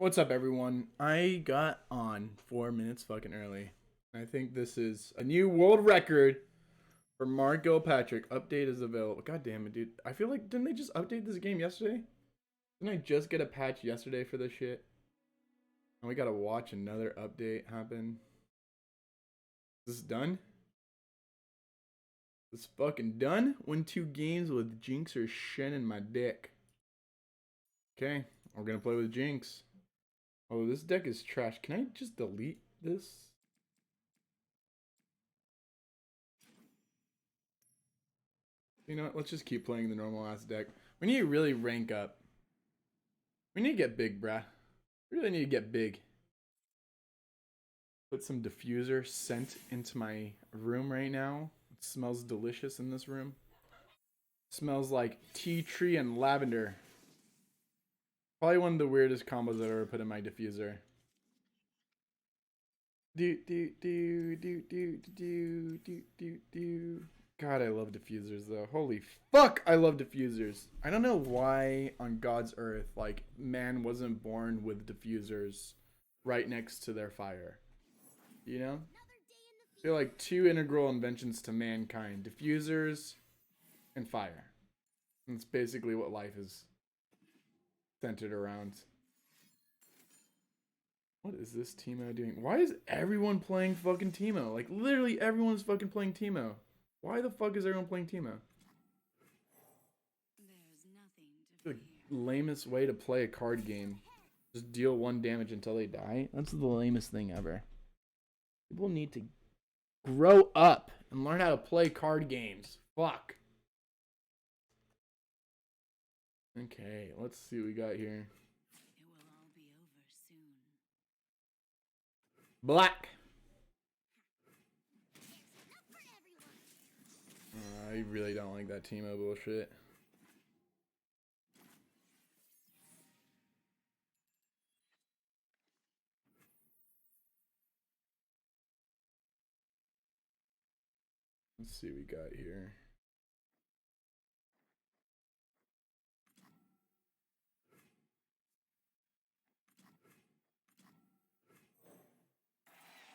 What's up, everyone? I got on 4 minutes fucking early. I think this is a new world record for Mark Gilpatrick. Update is available. God damn it, dude. I feel like, didn't they just update this game yesterday? Didn't I just get a patch yesterday for this shit? And we gotta watch another update happen. Is this done? Is this fucking done? Win 2 games with Jinx or Shen in my deck. Okay, we're gonna play with Jinx. Oh, this deck is trash. Can I just delete this? You know what? Let's just keep playing the normal ass deck. We need to really rank up. We need to get big, bruh. We really need to get big. Put some diffuser scent into my room right now. It smells delicious in this room. It smells like tea tree and lavender. Probably one of the weirdest combos I've ever put in my diffuser. God, I love diffusers though. Holy fuck, I love diffusers. I don't know why on God's earth, like, man wasn't born with diffusers right next to their fire. You know? They're like two integral inventions to mankind. Diffusers and fire. And it's basically what life is centered around. What is this Teemo doing? Why is everyone playing fucking Teemo? Like, literally everyone's fucking playing Teemo. Why the fuck is everyone playing Teemo? The lamest way to play a card game. Just deal 1 damage until they die. That's the lamest thing ever. People need to grow up and learn how to play card games. Fuck. Okay, let's see what we got here. It will all be over soon. Black. I really don't like that Teemo bullshit. Let's see what we got here.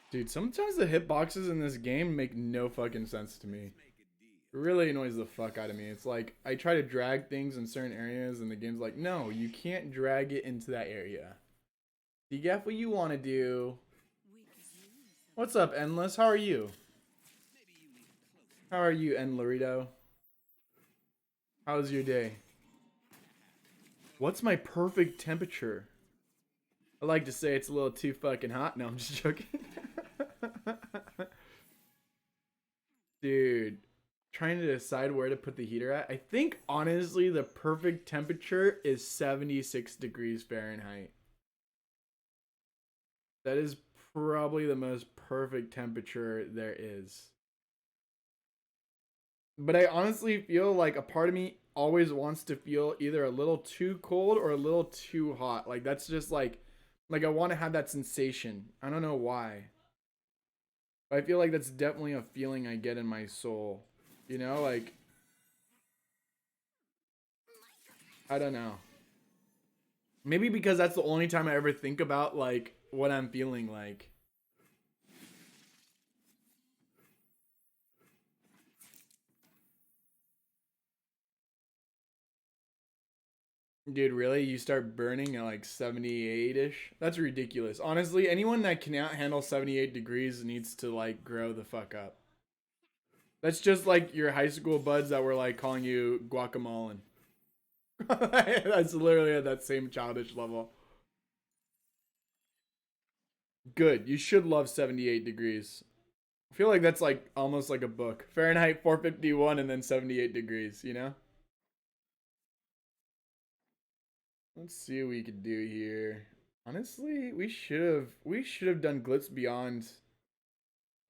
Dude, sometimes the hitboxes in this game make no fucking sense to me. It really annoys the fuck out of me. It's like, I try to drag things in certain areas and the game's like, no, you can't drag it into that area. You get what you want to do. What's up, Endless? How are you? How are you, Endlorito? How's your day? What's my perfect temperature? I like to say it's a little too fucking hot. No, I'm just joking. Dude, trying to decide where to put the heater at. I think, honestly, the perfect temperature is 76 degrees Fahrenheit. That is probably the most perfect temperature there is. But I honestly feel like a part of me always wants to feel either a little too cold or a little too hot. Like, that's just like I want to have that sensation. I don't know why. But I feel like that's definitely a feeling I get in my soul. You know, like, I don't know. Maybe because that's the only time I ever think about, like, what I'm feeling like. Dude, really? You start burning at like 78-ish? That's ridiculous. Honestly, anyone that cannot handle 78 degrees needs to, like, grow the fuck up. That's just like your high school buds that were, like, calling you Guacamoleyyyy. That's literally at that same childish level. Good. You should love 78 degrees. I feel like that's like almost like a book. Fahrenheit 451 and then 78 degrees, you know? Let's see what we could do here. Honestly, we should have done Glitz Beyond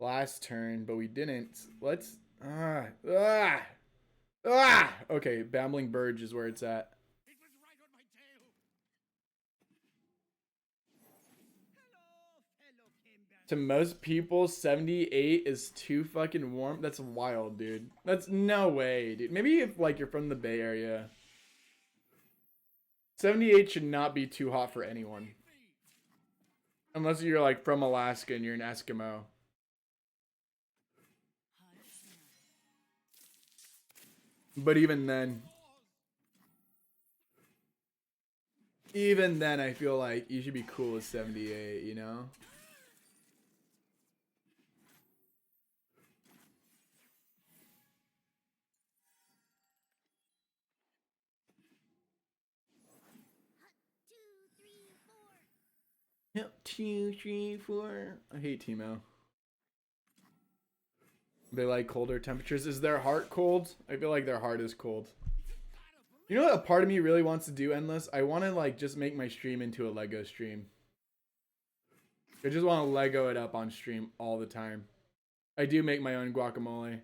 last turn, but we didn't. Let's okay, Babbling Burge is where it's at. To most people, 78 is too fucking warm. That's wild, dude. That's no way, dude. Maybe if, like, you're from the Bay Area. 78 should not be too hot for anyone. Unless you're like from Alaska and you're an Eskimo. But even then, I feel like you should be cool with 78, you know? Yep, 2, 3, 4. I hate Teemo. They like colder temperatures. Is their heart cold? I feel like their heart is cold. You know what a part of me really wants to do, Endless? I want to like just make my stream into a Lego stream. I just want to Lego it up on stream all the time. I do make my own guacamole.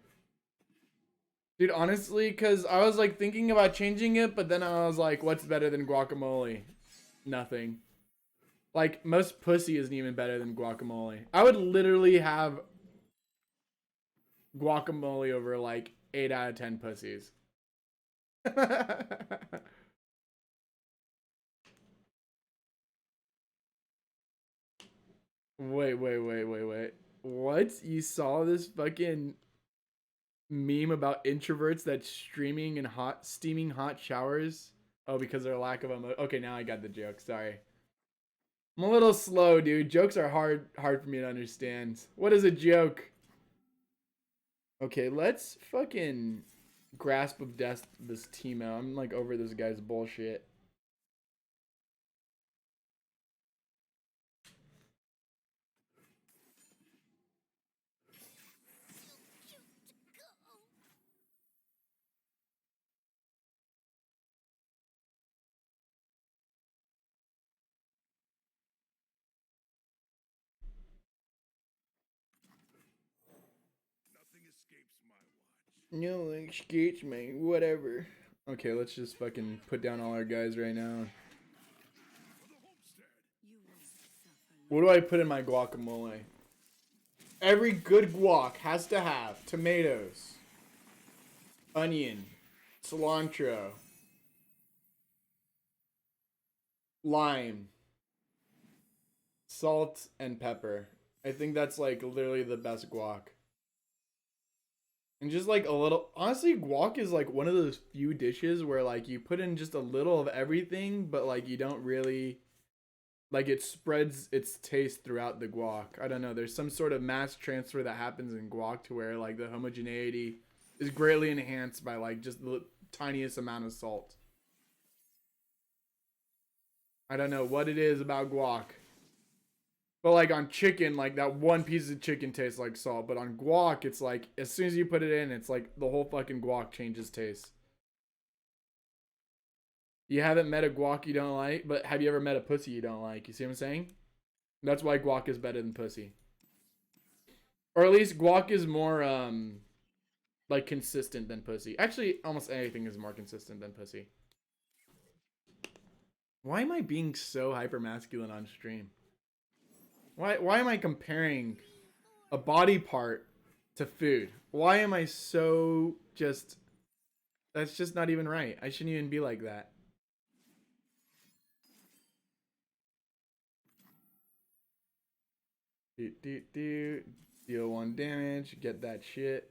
Dude, honestly, because I was like thinking about changing it, but then I was like, what's better than guacamole? Nothing. Like, most pussy isn't even better than guacamole. I would literally have guacamole over like 8 out of 10 pussies. Wait. What? You saw this fucking meme about introverts that's streaming in steaming hot showers? Oh, because their lack of okay, now I got the joke. Sorry. I'm a little slow, dude. Jokes are hard for me to understand. What is a joke? Okay, let's fucking grasp of death this team out. I'm like over this guy's bullshit. No, escapes me. Whatever. Okay, let's just fucking put down all our guys right now. What do I put in my guacamole? Every good guac has to have tomatoes, onion, cilantro, lime, salt, and pepper. I think that's like literally the best guac. And just like a little, honestly, guac is like one of those few dishes where like you put in just a little of everything, but like you don't really, like it spreads its taste throughout the guac. I don't know. There's some sort of mass transfer that happens in guac to where like the homogeneity is greatly enhanced by like just the tiniest amount of salt. I don't know what it is about guac. But like on chicken, like that one piece of chicken tastes like salt. But on guac, it's like as soon as you put it in, it's like the whole fucking guac changes taste. You haven't met a guac you don't like, but have you ever met a pussy you don't like? You see what I'm saying? That's why guac is better than pussy. Or at least guac is more like consistent than pussy. Actually, almost anything is more consistent than pussy. Why am I being so hyper masculine on stream? Why am I comparing a body part to food? Why am I so just... That's just not even right. I shouldn't even be like that. Deal 1 damage. Get that shit.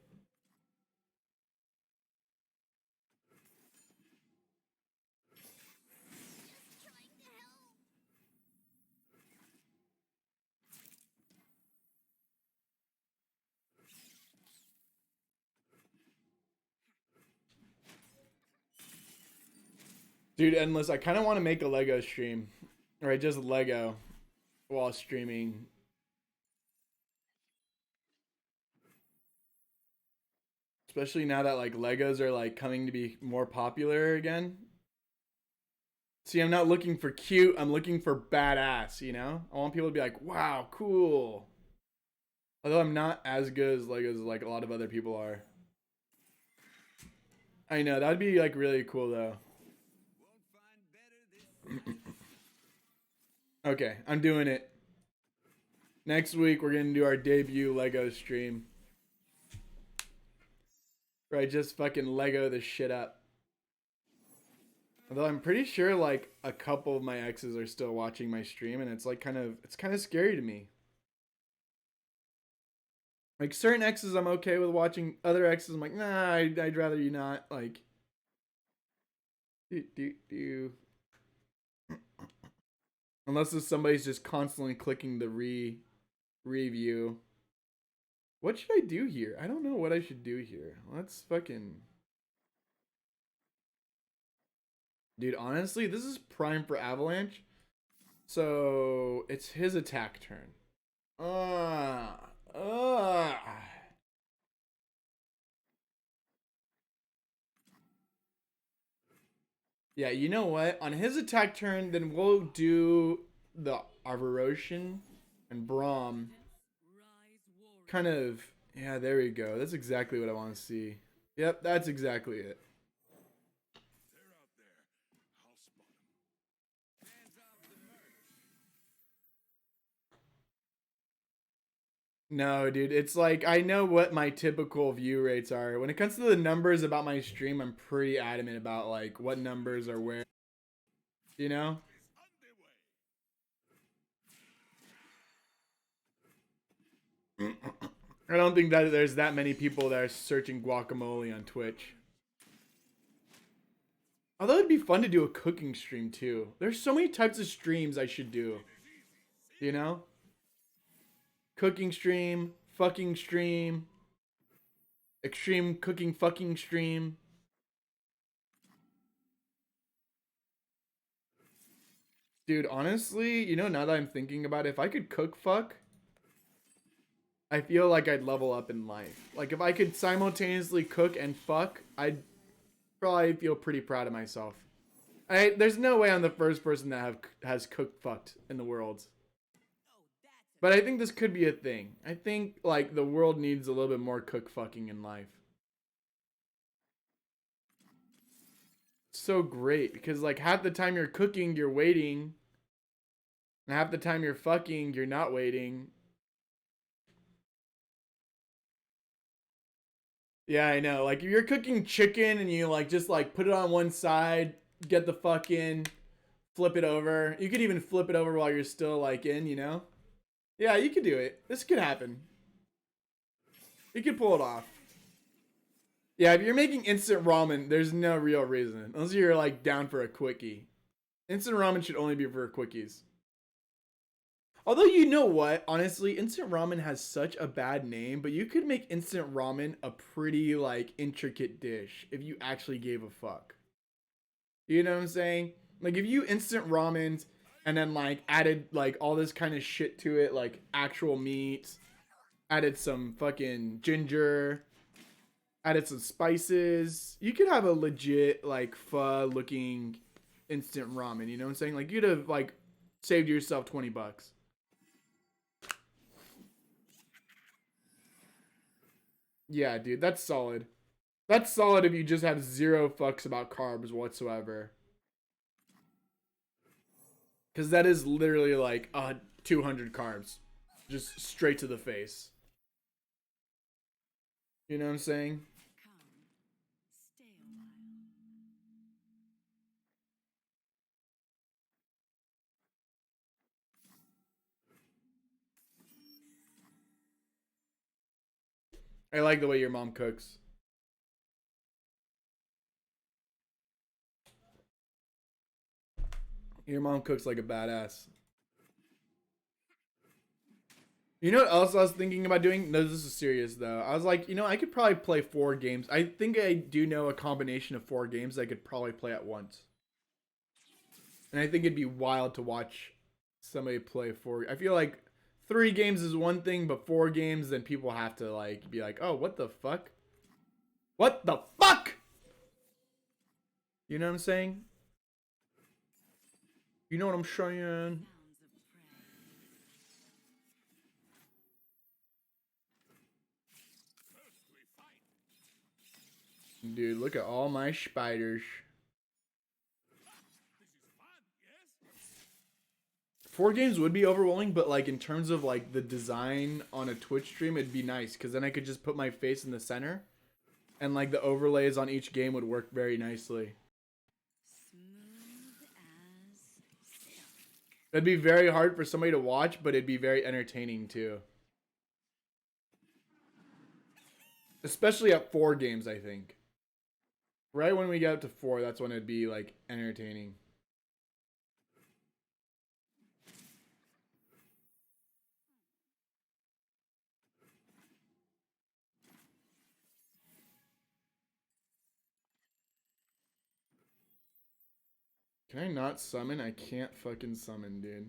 Dude, Endless, I kind of want to make a Lego stream. Or just Lego while streaming. Especially now that like Legos are like coming to be more popular again. See, I'm not looking for cute. I'm looking for badass, you know? I want people to be like, wow, cool. Although I'm not as good as Legos as like a lot of other people are. I know, that'd be like really cool though. Okay, I'm doing it. Next week, we're going to do our debut Lego stream. Where I just fucking Lego this shit up. Although I'm pretty sure like a couple of my exes are still watching my stream, and it's like it's kind of scary to me. Like certain exes I'm okay with watching, other exes I'm like, nah, I'd rather you not. Like, do. Unless if somebody's just constantly clicking the review. What should I do here? I don't know what I should do here. Let's fucking. Dude, honestly, this is prime for Avalanche. So it's his attack turn. Uh. Yeah, you know what? On his attack turn, then we'll do the Arvoroshin and Braum. Kind of. Yeah, there we go. That's exactly what I want to see. Yep, that's exactly it. No, dude, it's like I know what my typical view rates are. When it comes to the numbers about my stream, I'm pretty adamant about like what numbers are where. You know? I don't think that there's that many people that are searching guacamole on Twitch. Although it'd be fun to do a cooking stream too. There's so many types of streams I should do. You know? Cooking stream, fucking stream, extreme cooking fucking stream. Dude, honestly, you know, now that I'm thinking about it, if I could cook fuck, I feel like I'd level up in life. Like if I could simultaneously cook and fuck, I'd probably feel pretty proud of myself. There's no way I'm the first person that has cooked fucked in the world. But I think this could be a thing. I think like the world needs a little bit more cook fucking in life. It's so great because like half the time you're cooking, you're waiting. And half the time you're fucking, you're not waiting. Yeah, I know. Like if you're cooking chicken and you like just like put it on one side, get the fuck in, flip it over. You could even flip it over while you're still like in, you know? Yeah, you could do it. This could happen. You could pull it off. Yeah, if you're making instant ramen, there's no real reason. Unless you're like down for a quickie. Instant ramen should only be for quickies. Although you know what, honestly, instant ramen has such a bad name, but you could make instant ramen a pretty like intricate dish if you actually gave a fuck. You know what I'm saying? Like if you instant ramen and then like added like all this kind of shit to it, like actual meat, added some fucking ginger, added some spices, you could have a legit like pho looking instant ramen, you know what I'm saying? Like you'd have like saved yourself $20. Yeah, dude, that's solid. That's solid if you just have zero fucks about carbs whatsoever. Because that is literally like 200 carbs. Just straight to the face. You know what I'm saying? Come, stay a while. I like the way your mom cooks. Your mom cooks like a badass. You know what else I was thinking about doing? No, this is serious though. I was like, you know, I could probably play 4 games. I think I do know a combination of 4 games I could probably play at once. And I think it'd be wild to watch somebody play 4. I feel like 3 games is one thing, but 4 games, then people have to like be like, oh, what the fuck? What the fuck? You know what I'm saying? You know what I'm saying? Sounds of prey. Dude, look at all my spiders. 4 games would be overwhelming, but like in terms of like the design on a Twitch stream, it'd be nice because then I could just put my face in the center, and like the overlays on each game would work very nicely. Smooth It'd be very hard for somebody to watch, but it'd be very entertaining too. Especially at 4 games, I think. Right when we get up to 4, that's when it'd be like entertaining. Can I not summon? I can't fucking summon, dude.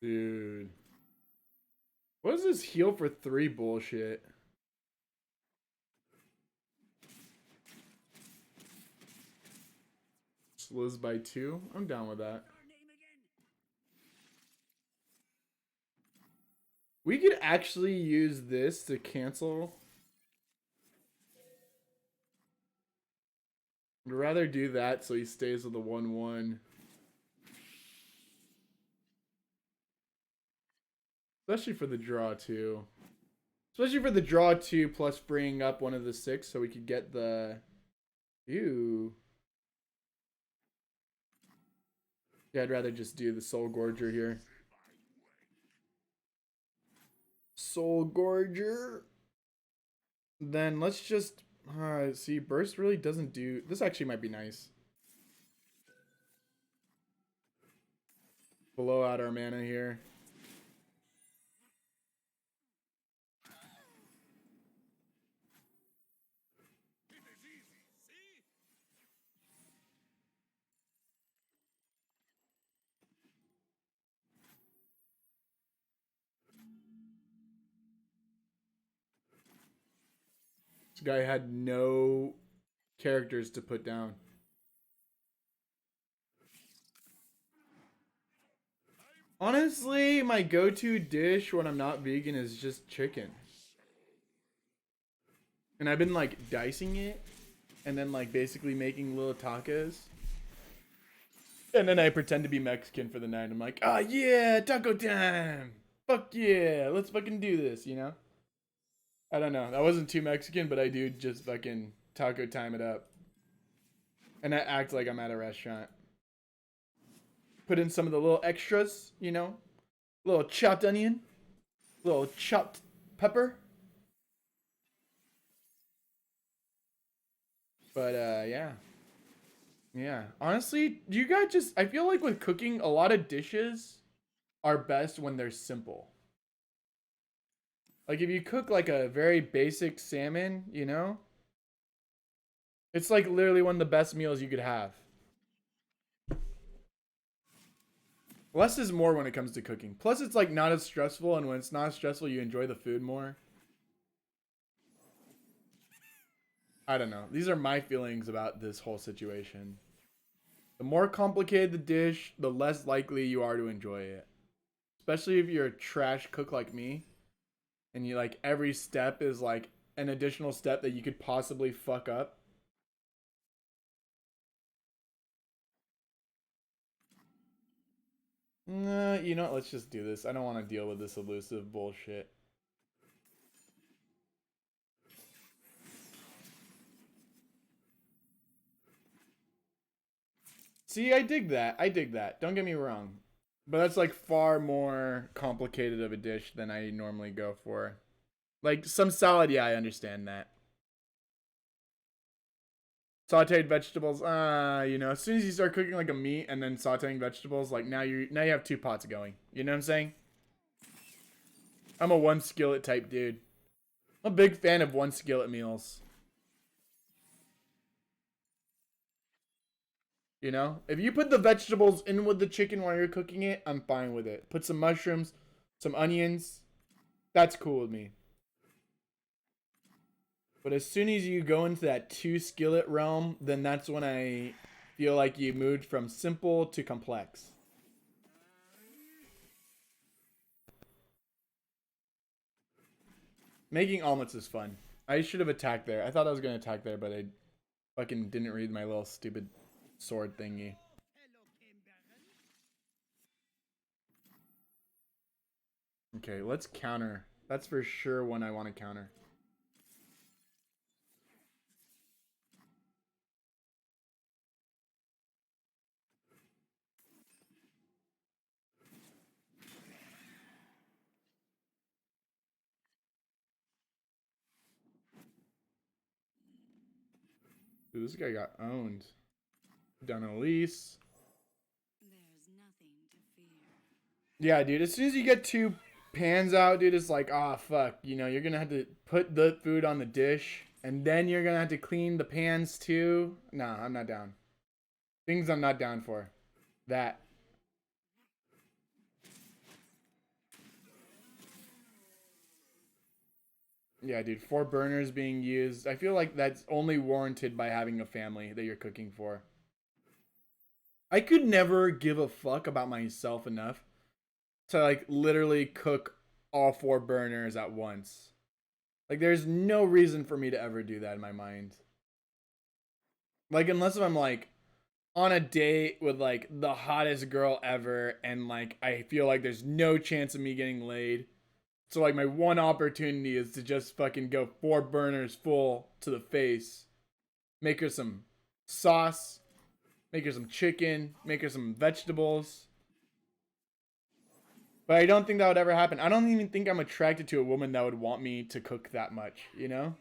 Dude. What is this heal for 3 bullshit? Slows by 2? I'm down with that. We could actually use this to cancel. I'd rather do that so he stays with the 1-1. Especially for the draw 2. Especially for the draw 2 plus freeing up one of the 6 so we could get the... Ew. Yeah, I'd rather just do the Soul Gorger here. Soul Gorger. Then let's just... see, Burst really doesn't do... This actually might be nice. Blow out our mana here. This guy had no characters to put down. Honestly, my go-to dish when I'm not vegan is just chicken. And I've been like dicing it and then like basically making little tacos. And then I pretend to be Mexican for the night. I'm like, oh yeah, taco time. Fuck yeah, let's fucking do this, you know? I don't know. That wasn't too Mexican, but I do just fucking taco time it up. And I act like I'm at a restaurant. Put in some of the little extras, you know? Little chopped onion. Little chopped pepper. But, yeah. Yeah. Honestly, you guys just... I feel like with cooking, a lot of dishes are best when they're simple. Like, if you cook, like, a very basic salmon, you know? It's, like, literally one of the best meals you could have. Less is more when it comes to cooking. Plus, it's, like, not as stressful, and when it's not stressful, you enjoy the food more. I don't know. These are my feelings about this whole situation. The more complicated the dish, the less likely you are to enjoy it. Especially if you're a trash cook like me. And you like every step is like an additional step that you could possibly fuck up. Nah, you know what? Let's just do this. I don't want to deal with this elusive bullshit. See, I dig that. I dig that. Don't get me wrong. But that's like far more complicated of a dish than I normally go for. Like some salad, yeah, I understand that. Sauteed vegetables, you know, as soon as you start cooking like a meat and then sauteing vegetables, like now you have 2 pots going. You know what I'm saying? I'm a 1 skillet type dude. I'm a big fan of 1 skillet meals. You know? If you put the vegetables in with the chicken while you're cooking it, I'm fine with it. Put some mushrooms, some onions. That's cool with me. But as soon as you go into that 2 skillet realm, then that's when I feel like you moved from simple to complex. Making omelets is fun. I should have attacked there. I thought I was gonna attack there, but I fucking didn't read my little stupid sword thingy. Okay, let's counter. That's for sure one I want to counter. Dude, this guy got owned. Down on Elise. There's nothing to fear. Yeah, dude, as soon as you get 2 pans out, dude, it's like, ah, fuck. You know, you're gonna have to put the food on the dish, and then you're gonna have to clean the pans too. Nah, I'm not down. Things I'm not down for. That. Yeah, dude, 4 burners being used. I feel like that's only warranted by having a family that you're cooking for. I could never give a fuck about myself enough to like literally cook all 4 burners at once. Like there's no reason for me to ever do that in my mind. Like unless if I'm like on a date with like the hottest girl ever and like I feel like there's no chance of me getting laid. So like my one opportunity is to just fucking go 4 burners full to the face. Make her some sauce, make her some chicken, make her some vegetables. But I don't think that would ever happen. I don't even think I'm attracted to a woman that would want me to cook that much, you know?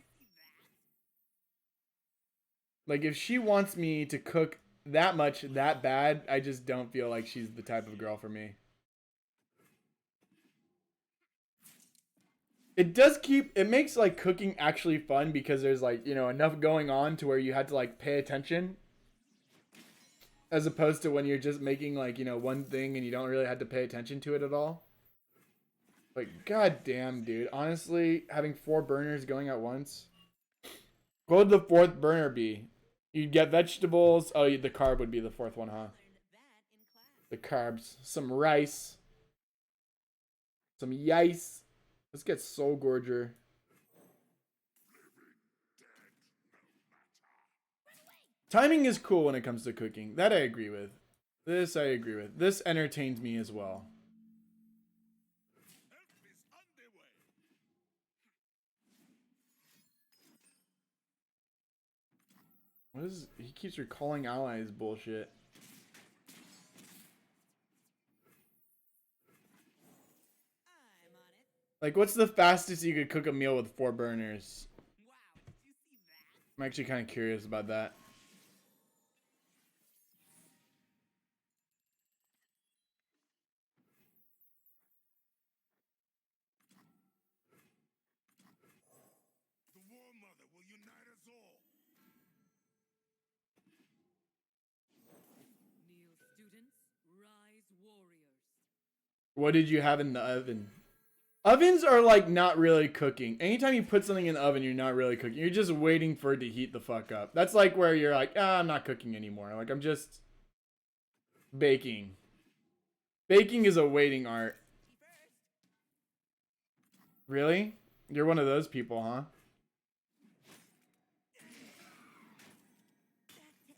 Like if she wants me to cook that much, that bad, I just don't feel like she's the type of girl for me. It makes like cooking actually fun because there's like, you know, enough going on to where you had to like pay attention. As opposed to when you're just making like, you know, one thing and you don't really have to pay attention to it at all. Like, goddamn, dude. Honestly, having 4 burners going at once. What would the 4th burner be? You'd get vegetables. Oh, the carb would be the 4th one, huh? The carbs. Some rice. Some yice. Let's get Soul Gorger. Timing is cool when it comes to cooking. That I agree with. This I agree with. This entertains me as well. What is... He keeps recalling allies bullshit. Like, what's the fastest you could cook a meal with 4 burners? I'm actually kind of curious about that. The War Mother will unite us all. Kneel students, rise warriors. What did you have in the oven? Ovens are like not really cooking. Anytime you put something in the oven, you're not really cooking. You're just waiting for it to heat the fuck up. That's like where you're like, ah, I'm not cooking anymore. Like I'm just baking. Baking is a waiting art. Really? You're one of those people, huh?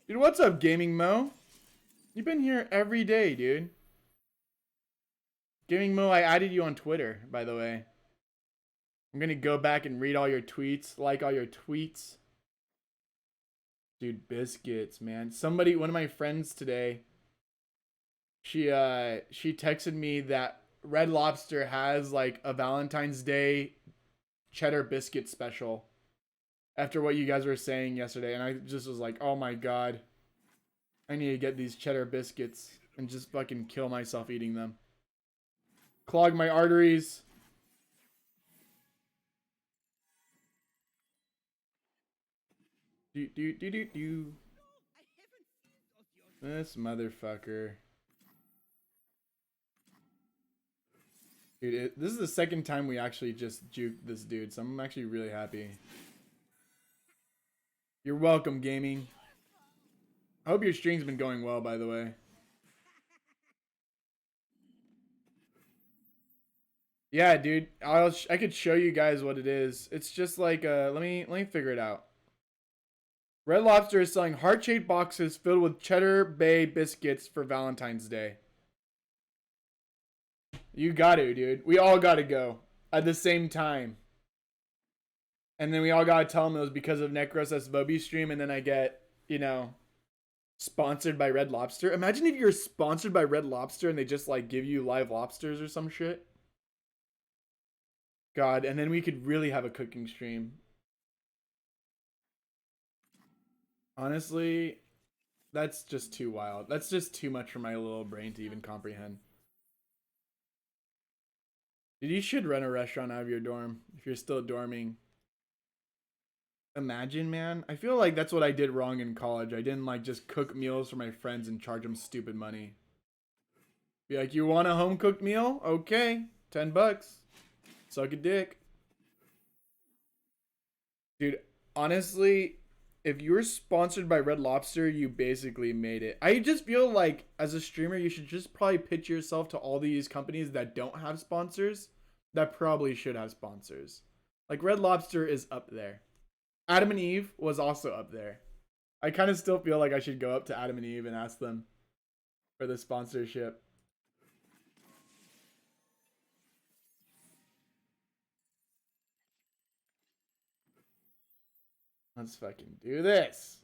Dude, what's up, Gaming Mo? You've been here every day, dude. Gaming Mo, I added you on Twitter, by the way. I'm gonna go back and read all your tweets, like all your tweets. Dude, biscuits, man. Somebody, one of my friends today, she texted me that Red Lobster has like a Valentine's Day cheddar biscuit special after what you guys were saying yesterday, and I just was like, oh my god, I need to get these cheddar biscuits and just fucking kill myself eating them. Clog my arteries. Do. This motherfucker. Dude, this is the second time we actually just juked this dude, so I'm actually really happy. You're welcome, gaming. I hope your stream's been going well, by the way. Yeah, dude. I could show you guys what it is. It's just like let me figure it out. Red Lobster is selling heart-shaped boxes filled with Cheddar Bay biscuits for Valentine's Day. You got to, dude. We all got to go at the same time. And then we all got to tell them it was because of Necros Bobby stream, and then I get, you know, sponsored by Red Lobster. Imagine if you're sponsored by Red Lobster and they just like give you live lobsters or some shit. God, and then we could really have a cooking stream. Honestly, that's just too wild. That's just too much for my little brain to even comprehend. Dude, you should run a restaurant out of your dorm if you're still dorming. Imagine, man. I feel like that's what I did wrong in college. I didn't like just cook meals for my friends and charge them stupid money. Be like, you want a home cooked meal? Okay, $10. Suck a dick. Dude, honestly, if you're sponsored by Red Lobster, you basically made it. I just feel like as a streamer, you should just probably pitch yourself to all these companies that don't have sponsors that probably should have sponsors. Like Red Lobster is up there. Adam and Eve was also up there. I kind of still feel like I should go up to Adam and Eve and ask them for the sponsorship. Let's fucking do this.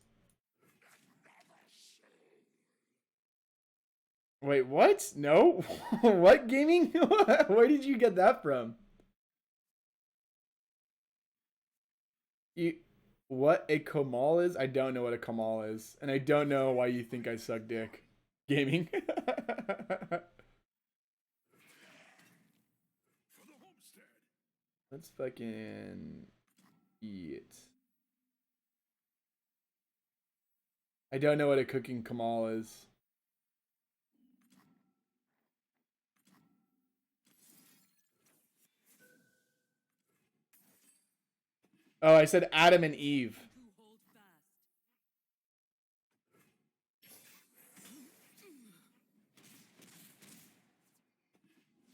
Wait, what? No? What gaming? Where did you get that from? What a Kamal is? I don't know what a Kamal is. And I don't know why you think I suck dick. Gaming. For the homestead. Let's fucking eat. I don't know what a cooking Kamal is. Oh, I said Adam and Eve. To hold fast.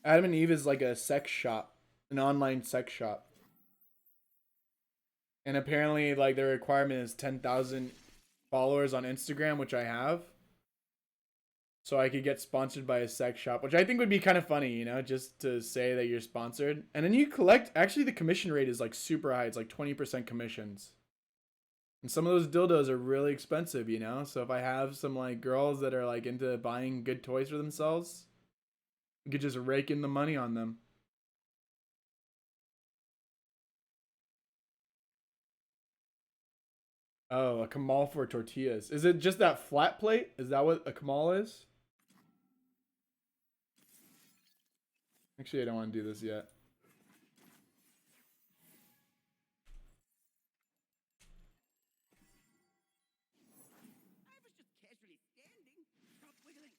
Adam and Eve is like a sex shop, an online sex shop. And apparently, like, the requirement is 10,000 followers on Instagram, which I have. So I could get sponsored by a sex shop, which I think would be kind of funny, you know, just to say that you're sponsored. And then you collect, actually the commission rate is like super high. It's like 20% commissions. And some of those dildos are really expensive, you know? So if I have some like girls that are like into buying good toys for themselves, you could just rake in the money on them. Oh, a Kamal for tortillas. Is it just that flat plate? Is that what a Kamal is? Actually, I don't want to do this yet. I was just casually standing. Stop wiggling.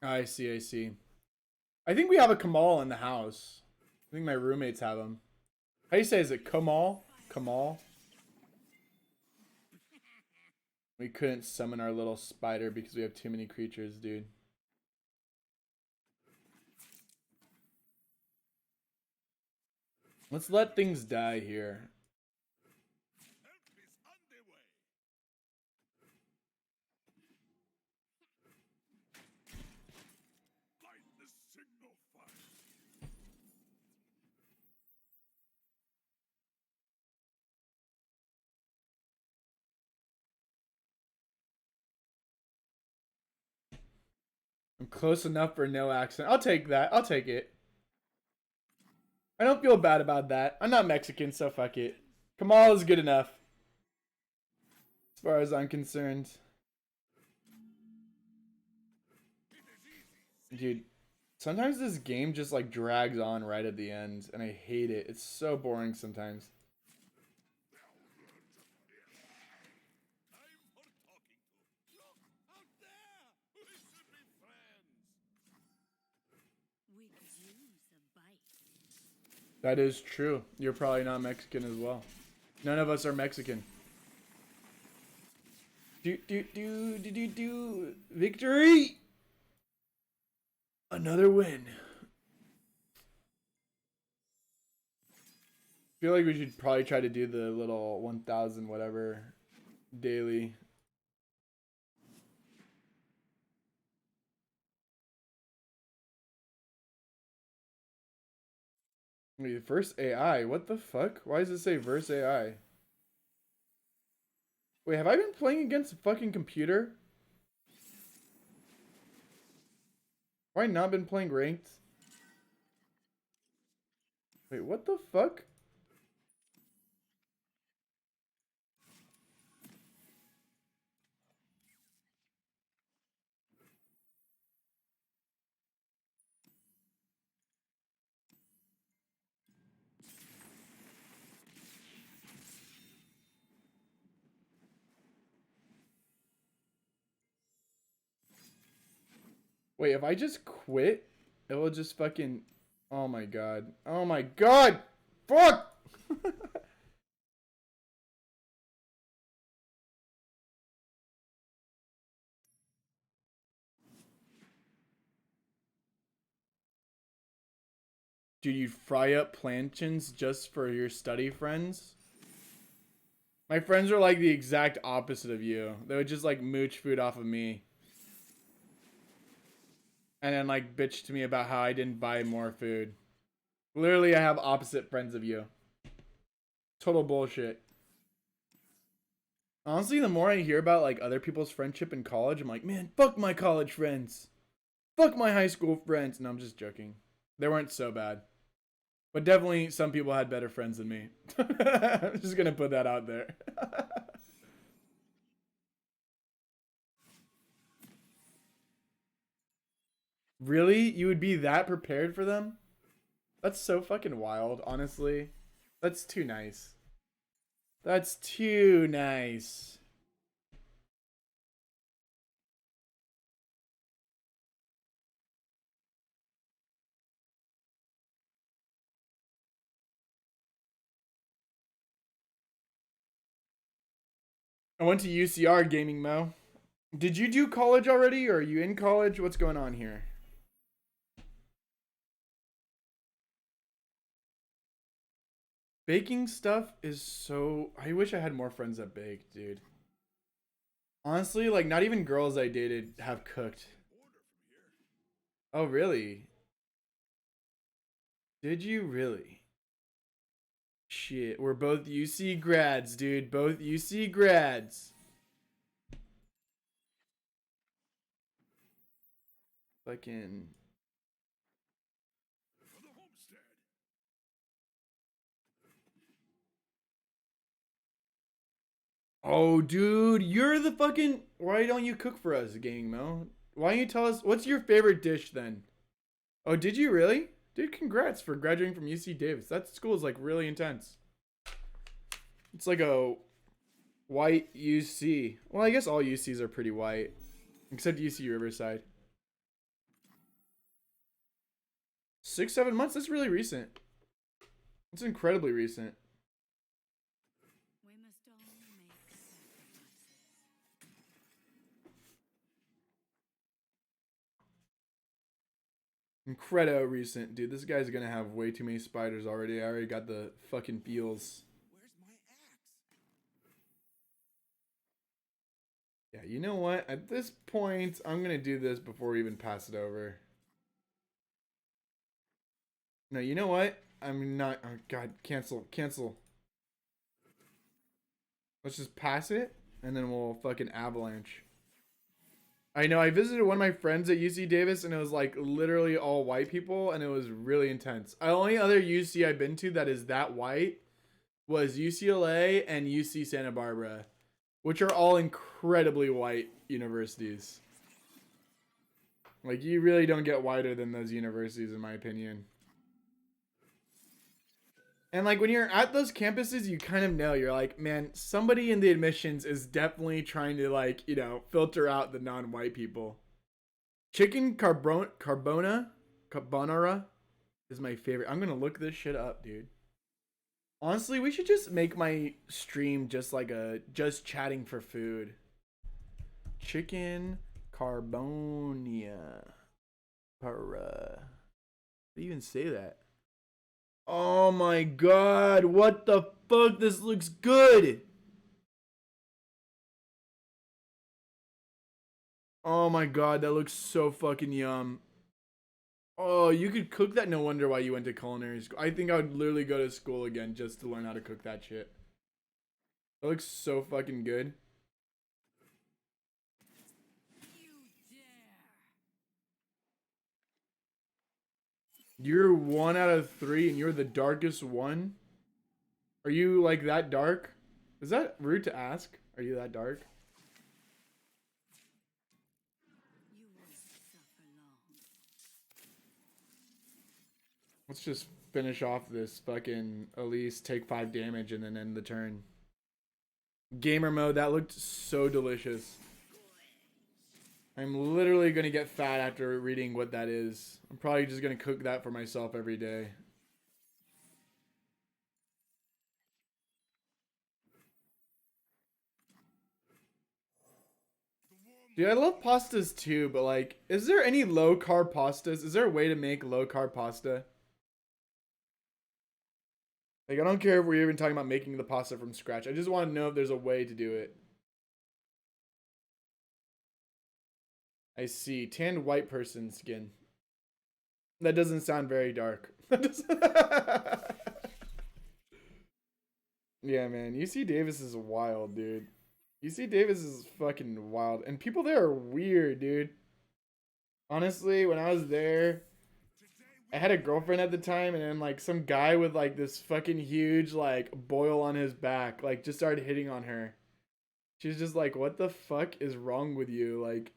I see, I see. I think we have a Kamal in the house. I think my roommates have him. How do you say, is it Kamal? Kamal? We couldn't summon our little spider because we have too many creatures, dude. Let's let things die here. Help is underway. Light the signal fire. I'm close enough for no accent. I'll take that. I'll take it. I don't feel bad about that. I'm not Mexican, so fuck it. Kamal is good enough. As far as I'm concerned. Dude, sometimes this game just like drags on right at the end, and I hate it. It's so boring sometimes. Time for talking to. Look out there. We should be friends. We could use a bite. That is true. You're probably not Mexican as well. None of us are Mexican. Victory! Another win. I feel like we should probably try to do the little 1,000 whatever daily. Wait, verse AI? What the fuck? Why does it say verse AI? Wait, have I been playing against a fucking computer? Have I not been playing ranked? Wait, what the fuck? Wait, if I just quit, it will just fucking... Oh my god. Oh my god! Fuck! Dude, you fry up plantains just for your study friends? My friends are like the exact opposite of you. They would just like mooch food off of me. And then like bitch to me about how I didn't buy more food. Literally, I have opposite friends of you. Total bullshit. Honestly, the more I hear about like other people's friendship in college, I'm like, man, fuck my college friends. Fuck my high school friends. No, I'm just joking. They weren't so bad. But definitely some people had better friends than me. I'm just gonna put that out there. Really? You would be that prepared for them? That's so fucking wild, honestly. That's too nice. That's too nice. I went to UCR Gaming Mo. Did you do college already, or are you in college? What's going on here? Baking stuff is so... I wish I had more friends that bake, dude. Honestly, like, not even girls I dated have cooked. Oh, really? Did you really? Shit, we're both UC grads, dude. Both UC grads. Fucking... For the homestead. Oh, dude, you're the fucking... Why don't you cook for us, Gang Mo? Why don't you tell us... What's your favorite dish, then? Oh, did you really? Dude, congrats for graduating from UC Davis. That school is, like, really intense. It's like a white UC. Well, I guess all UCs are pretty white. Except UC Riverside. 6, 7 months? That's really recent. It's incredibly recent. We must all make sacrifices. Incredible recent. Dude, this guy's gonna have way too many spiders already. I already got the fucking feels. Where's my axe? Yeah, you know what? At this point, I'm gonna do this before we even pass it over. No, you know what? I'm not... Oh, God, cancel. Cancel. Let's just pass it, and then we'll fucking avalanche. I know, I visited one of my friends at UC Davis, and it was, like, literally all white people, and it was really intense. The only other UC I've been to that is that white was UCLA and UC Santa Barbara, which are all incredibly white universities. Like, you really don't get whiter than those universities, in my opinion. And like when you're at those campuses, you kind of know, you're like, man, somebody in the admissions is definitely trying to like, you know, filter out the non-white people. Chicken carbonara is my favorite. I'm going to look this shit up, dude. Honestly, we should just make my stream just like a just chatting for food. Chicken Carbonia. Para. How do you even say that? Oh my god, what the fuck? This looks good. Oh my god, that looks so fucking yum. Oh, you could cook that? No wonder why you went to culinary school. I think I would literally go to school again just to learn how to cook that shit. That looks so fucking good. You dare. You're 1 out of 3 and you're the darkest one? Are you like that dark? Is that rude to ask? Are you that dark? You will suffer long. Let's just finish off this fucking Elise, take 5 damage and then end the turn. Gamer mode, that looked so delicious. I'm literally gonna get fat after reading what that is. I'm probably just gonna cook that for myself every day. Dude, I love pastas too, but like, is there any low carb pastas? Is there a way to make low carb pasta? Like, I don't care if we're even talking about making the pasta from scratch. I just want to know if there's a way to do it. I see. Tanned white person skin. That doesn't sound very dark. Yeah, man. UC Davis is wild, dude. UC Davis is fucking wild. And people there are weird, dude. Honestly, when I was there, I had a girlfriend at the time, and then like some guy with like this fucking huge like boil on his back like just started hitting on her. She's just like, what the fuck is wrong with you? Like,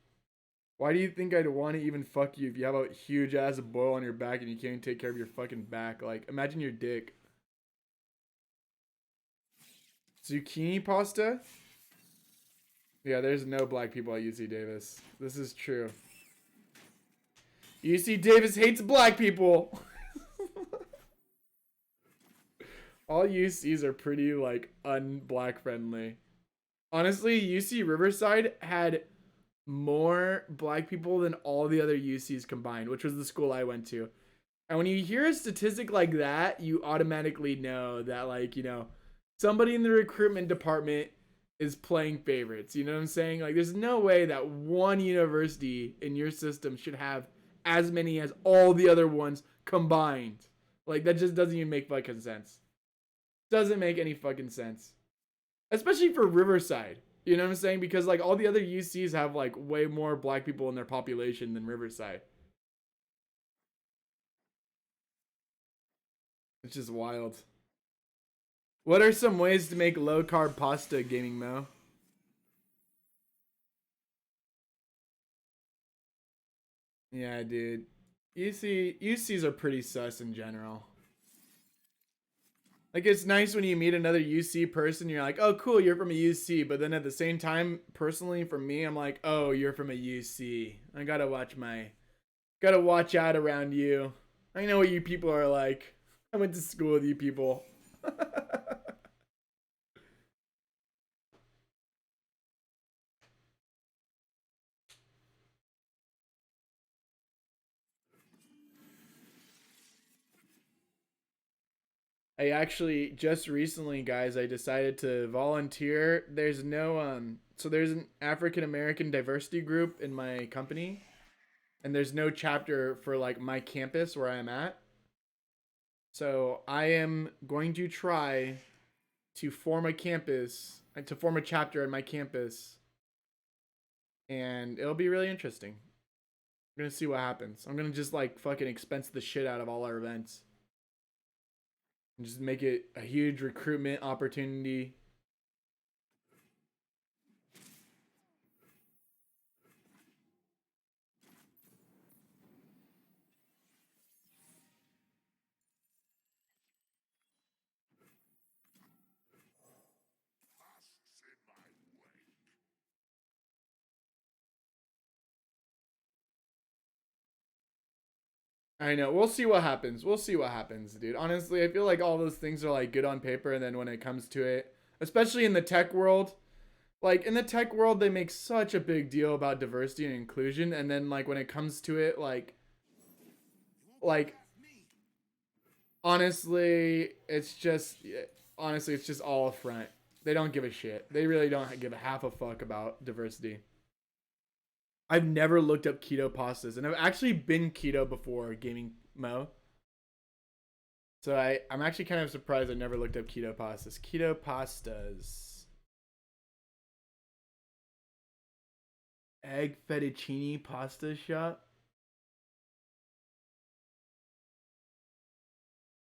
why do you think I'd want to even fuck you if you have a huge ass boil on your back and you can't even take care of your fucking back? Like, imagine your dick. Zucchini pasta? Yeah, there's no black people at UC Davis. This is true. UC Davis hates black people. All UCs are pretty like un-black friendly. Honestly, UC Riverside had more black people than all the other UCs combined, which was the school I went to. And when you hear a statistic like that, you automatically know that, like, you know, somebody in the recruitment department is playing favorites. You know what I'm saying? Like, there's no way that one university in your system should have as many as all the other ones combined. Like, that just doesn't even make fucking sense. Doesn't make any fucking sense. Especially for Riverside. You know what I'm saying? Because, like, all the other UCs have, like, way more black people in their population than Riverside. It's just wild. What are some ways to make low-carb pasta, Gaming Mo? Yeah, dude. UCs are pretty sus in general. Like, it's nice when you meet another UC person, you're like, oh, cool, you're from a UC. But then at the same time, personally, for me, I'm like, oh, you're from a UC. I gotta watch out around you. I know what you people are like. I went to school with you people. I actually just recently, guys, I decided to volunteer. There's no so there's an African American diversity group in my company, and there's no chapter for like my campus where I'm at. So I am going to try to form a campus, to form a chapter at my campus, and it'll be really interesting. I'm gonna see what happens. I'm gonna just like fucking expense the shit out of all our events. And just make it a huge recruitment opportunity. I know. We'll see what happens. We'll see what happens, dude. Honestly, I feel like all those things are like good on paper, and then when it comes to it, especially in the tech world, Like in the tech world, they make such a big deal about diversity and inclusion, and then like when it comes to it, like honestly, it's just all a front. They don't give a shit. They really don't give a half a fuck about diversity. I've never looked up keto pastas, and I've actually been keto before gaming Mo. So I'm actually kind of surprised I never looked up keto pastas. Keto pastas. Egg fettuccine pasta shop.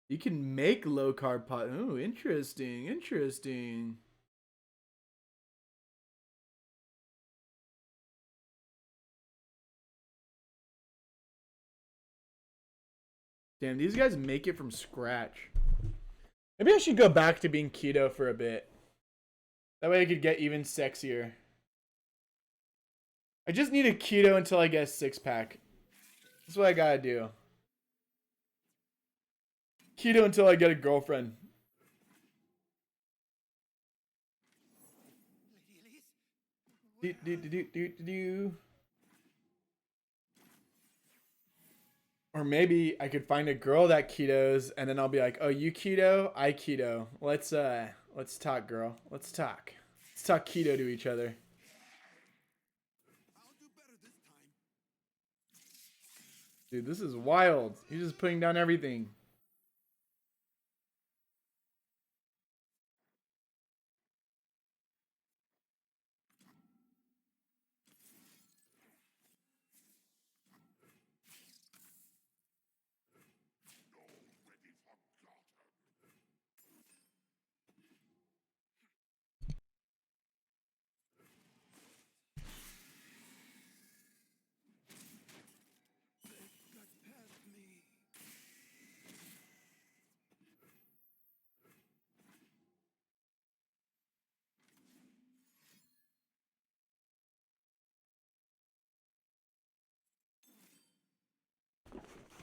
You can make low carb pasta. Oh, interesting. Interesting. Damn, these guys make it from scratch. Maybe I should go back to being keto for a bit. That way I could get even sexier. I just need a keto until I get a 6-pack. That's what I gotta do. Keto until I get a girlfriend. Do. Or maybe I could find a girl that ketos, and then I'll be like, "Oh, you keto, I keto. Let's talk, girl. Let's talk. Let's talk keto to each other." I'll do better this time. Dude, this is wild. He's just putting down everything. Got past me.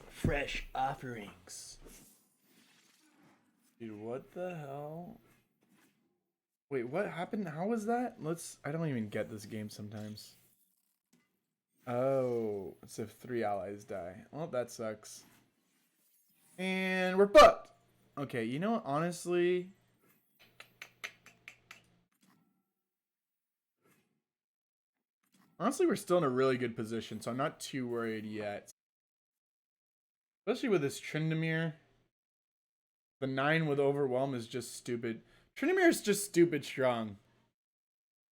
Fresh offerings. Dude, what the hell? Wait, what happened? How was that? I don't even get this game sometimes. Oh, it's if 3 allies die. Well, that sucks. And we're fucked. Okay, you know what? Honestly, we're still in a really good position, so I'm not too worried yet. Especially with this Tryndamere. The 9 with Overwhelm is just stupid. Tryndamere is just stupid strong.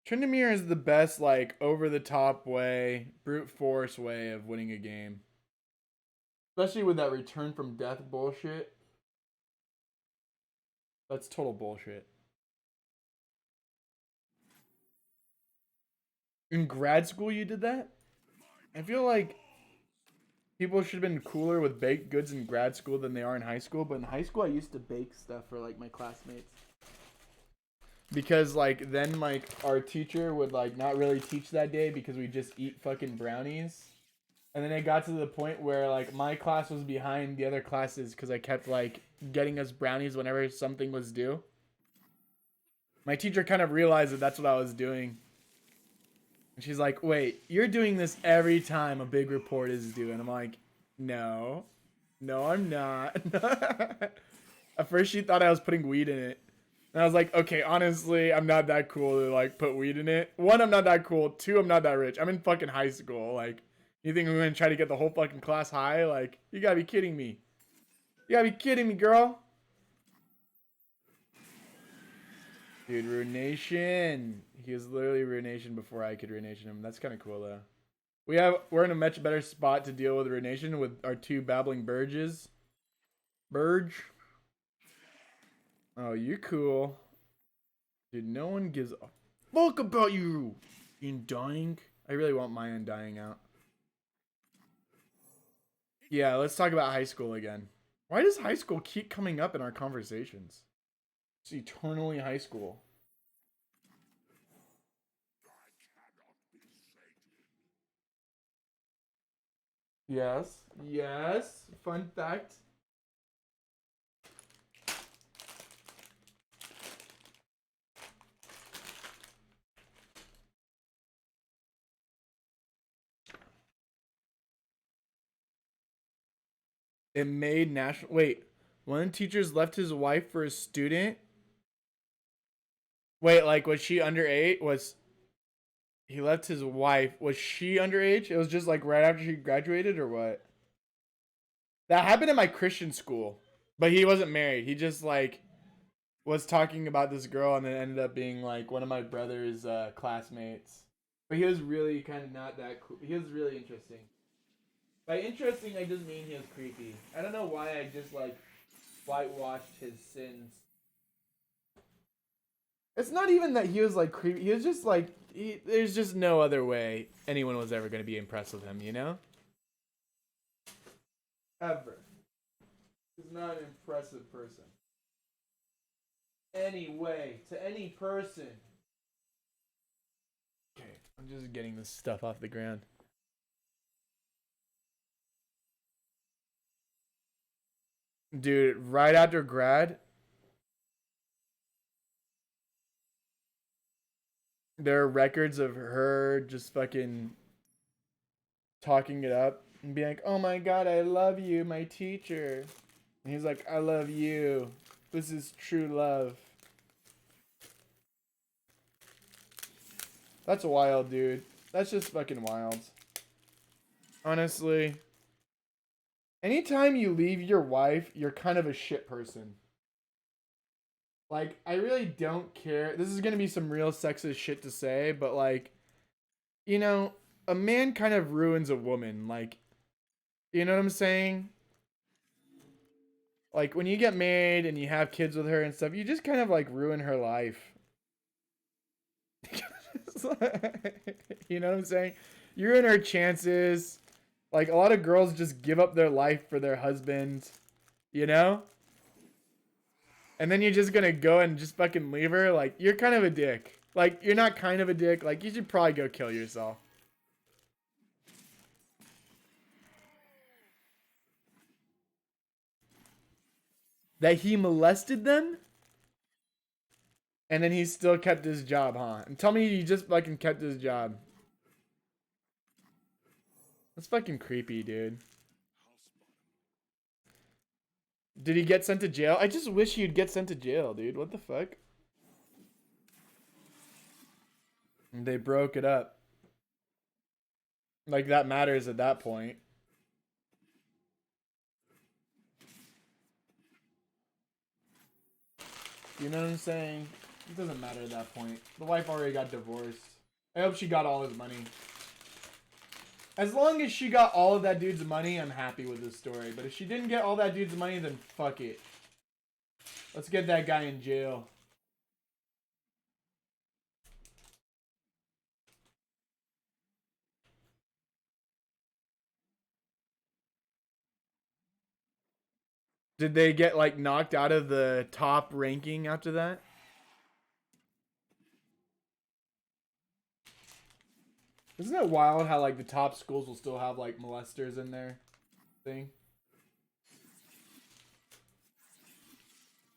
Tryndamere is the best, like, over-the-top way, brute force way of winning a game. Especially with that return from death bullshit. That's total bullshit. In grad school you did that? I feel like people should have been cooler with baked goods in grad school than they are in high school. But in high school I used to bake stuff for, like, my classmates. Because, like, then, like, our teacher would, like, not really teach that day because we just eat fucking brownies. And then it got to the point where, like, my class was behind the other classes because I kept, like, getting us brownies whenever something was due. My teacher kind of realized that that's what I was doing. And she's like, "Wait, you're doing this every time a big report is due." And I'm like, "No. No, I'm not." At first she thought I was putting weed in it. And I was like, "Okay, honestly, I'm not that cool to, like, put weed in it. 1, I'm not that cool. 2, I'm not that rich. I'm in fucking high school. Like, you think I'm gonna try to get the whole fucking class high? Like, you gotta be kidding me. You gotta be kidding me, girl." Dude, Ruination. He was literally Ruination before I could Ruination him. That's kind of cool, though. We're in a much better spot to deal with Ruination with our 2 babbling Burges. Burge. Oh, you're cool. Dude, no one gives a fuck about you. Undying? I really want my Undying out. Yeah, let's talk about high school again. Why does high school keep coming up in our conversations? It's eternally high school. Yes. Yes. Fun fact. It made national. Wait, one of the teachers left his wife for a student. Wait, like was she underage? Was he left his wife? Was she underage? It was just like right after she graduated, or what? That happened in my Christian school, but he wasn't married. He just like was talking about this girl, and then ended up being like one of my brother's classmates. But he was really kind of not that cool. He was really interesting. By interesting, I just mean he was creepy. I don't know why I just like whitewashed his sins. It's not even that he was like creepy. He was just like there's just no other way anyone was ever going to be impressed with him, you know? Ever. He's not an impressive person. Anyway, to any person. Okay, I'm just getting this stuff off the ground. Dude, right after grad, there are records of her just fucking talking it up and being like, "Oh my god, I love you, my teacher." And he's like, "I love you. This is true love." That's wild, dude. That's just fucking wild. Honestly, anytime you leave your wife, you're kind of a shit person. Like, I really don't care. This is gonna be some real sexist shit to say, but like, you know, a man kind of ruins a woman. Like, you know what I'm saying? Like, when you get married and you have kids with her and stuff, you just kind of like ruin her life. You know what I'm saying? You ruin her chances. Like, a lot of girls just give up their life for their husband, you know? And then you're just gonna go and just fucking leave her. Like, you're kind of a dick. Like, you're not kind of a dick. Like, you should probably go kill yourself. That he molested them? And then he still kept his job, huh? And tell me he just fucking kept his job. That's fucking creepy, dude. Did he get sent to jail? I just wish he'd get sent to jail, dude. What the fuck? And they broke it up. Like, that matters at that point. You know what I'm saying? It doesn't matter at that point. The wife already got divorced. I hope she got all his money. As long as she got all of that dude's money, I'm happy with this story. But if she didn't get all that dude's money, then fuck it. Let's get that guy in jail. Did they get, like, knocked out of the top ranking after that? Isn't it wild how, like, the top schools will still have, like, molesters in their thing?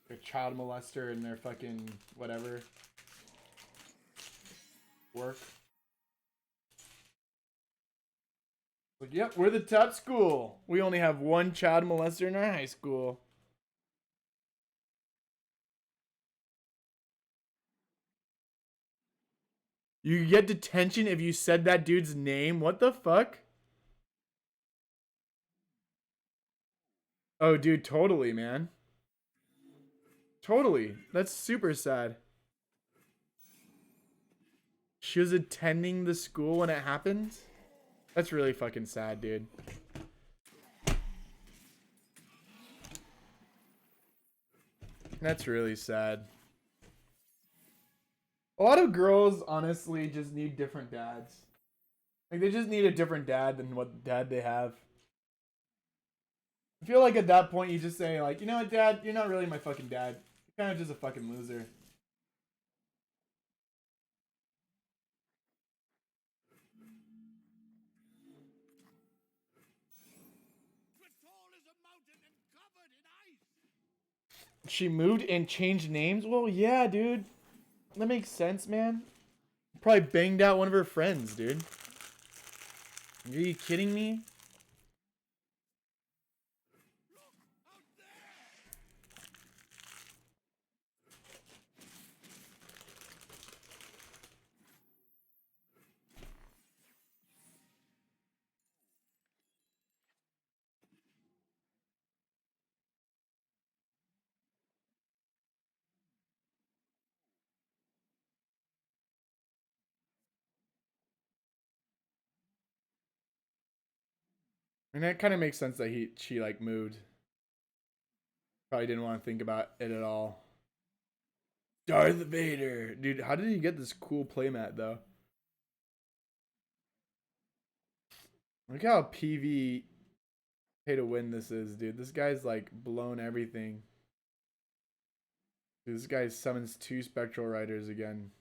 A child molester in their fucking whatever work. Like, yep, we're the top school. We only have one child molester in our high school. You get detention if you said that dude's name? What the fuck? Oh, dude, totally, man. Totally. That's super sad. She was attending the school when it happened? That's really fucking sad, dude. That's really sad. A lot of girls, honestly, just need different dads. Like, they just need a different dad than what dad they have. I feel like at that point, you just say, like, you know what, dad? You're not really my fucking dad. You're kind of just a fucking loser. Tall as a mountain and covered in ice. She moved and changed names? Well, yeah, dude. That makes sense, man. Probably banged out one of her friends, dude. Are you kidding me? And that kind of makes sense that she like moved. Probably didn't want to think about it at all. Darth Vader. Dude, how did he get this cool playmat though? Look how PV pay to win this is, dude. This guy's like blown everything. Dude, this guy summons 2 Spectral Riders again.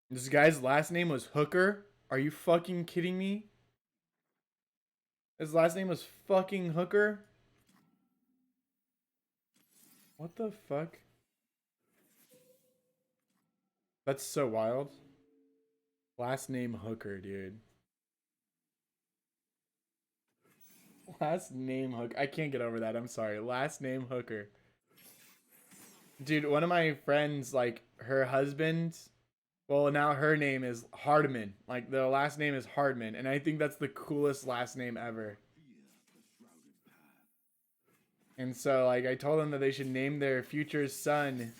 This guy's last name was Hooker? Are you fucking kidding me? His last name was fucking Hooker? What the fuck? That's so wild. Last name Hooker, dude. Last name Hooker. I can't get over that. I'm sorry. Last name Hooker. Dude, one of my friends, like, her husband, well, now her name is Hardman. Like, the last name is Hardman. And I think that's the coolest last name ever. And so, like, I told them that they should name their future son,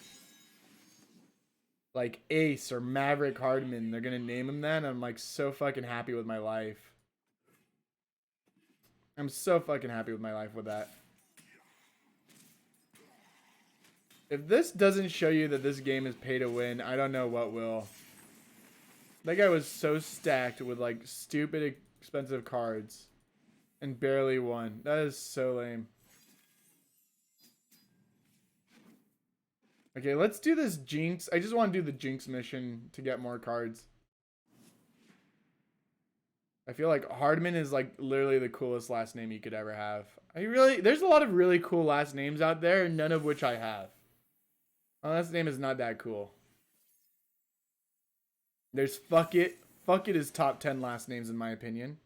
like, Ace or Maverick Hardman. They're gonna name him that. And I'm, like, so fucking happy with my life. I'm so fucking happy with my life with that. If this doesn't show you that this game is pay to win, I don't know what will. That guy was so stacked with like stupid expensive cards and barely won. That is so lame. Okay, let's do this Jinx. I just want to do the Jinx mission to get more cards. I feel like Hardman is like literally the coolest last name you could ever have. There's a lot of really cool last names out there, none of which I have. My last name is not that cool. There's Fuck It. Fuck It is top 10 last names in my opinion.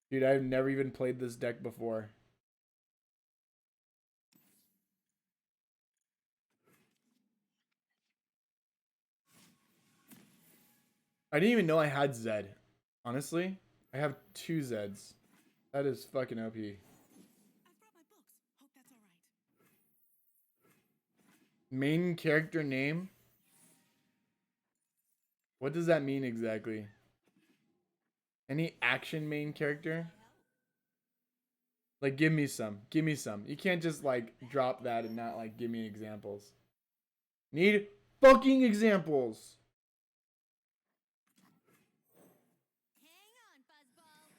Dude, I've never even played this deck before. I didn't even know I had Zed. Honestly, I have 2 Zeds. That is fucking OP. I've brought my books. Hope that's all right. Main character name? What does that mean exactly? Any action main character? Like, give me some. Give me some. You can't just, like, drop that and not, like, give me examples. Need fucking examples. Hang on, Buzzball.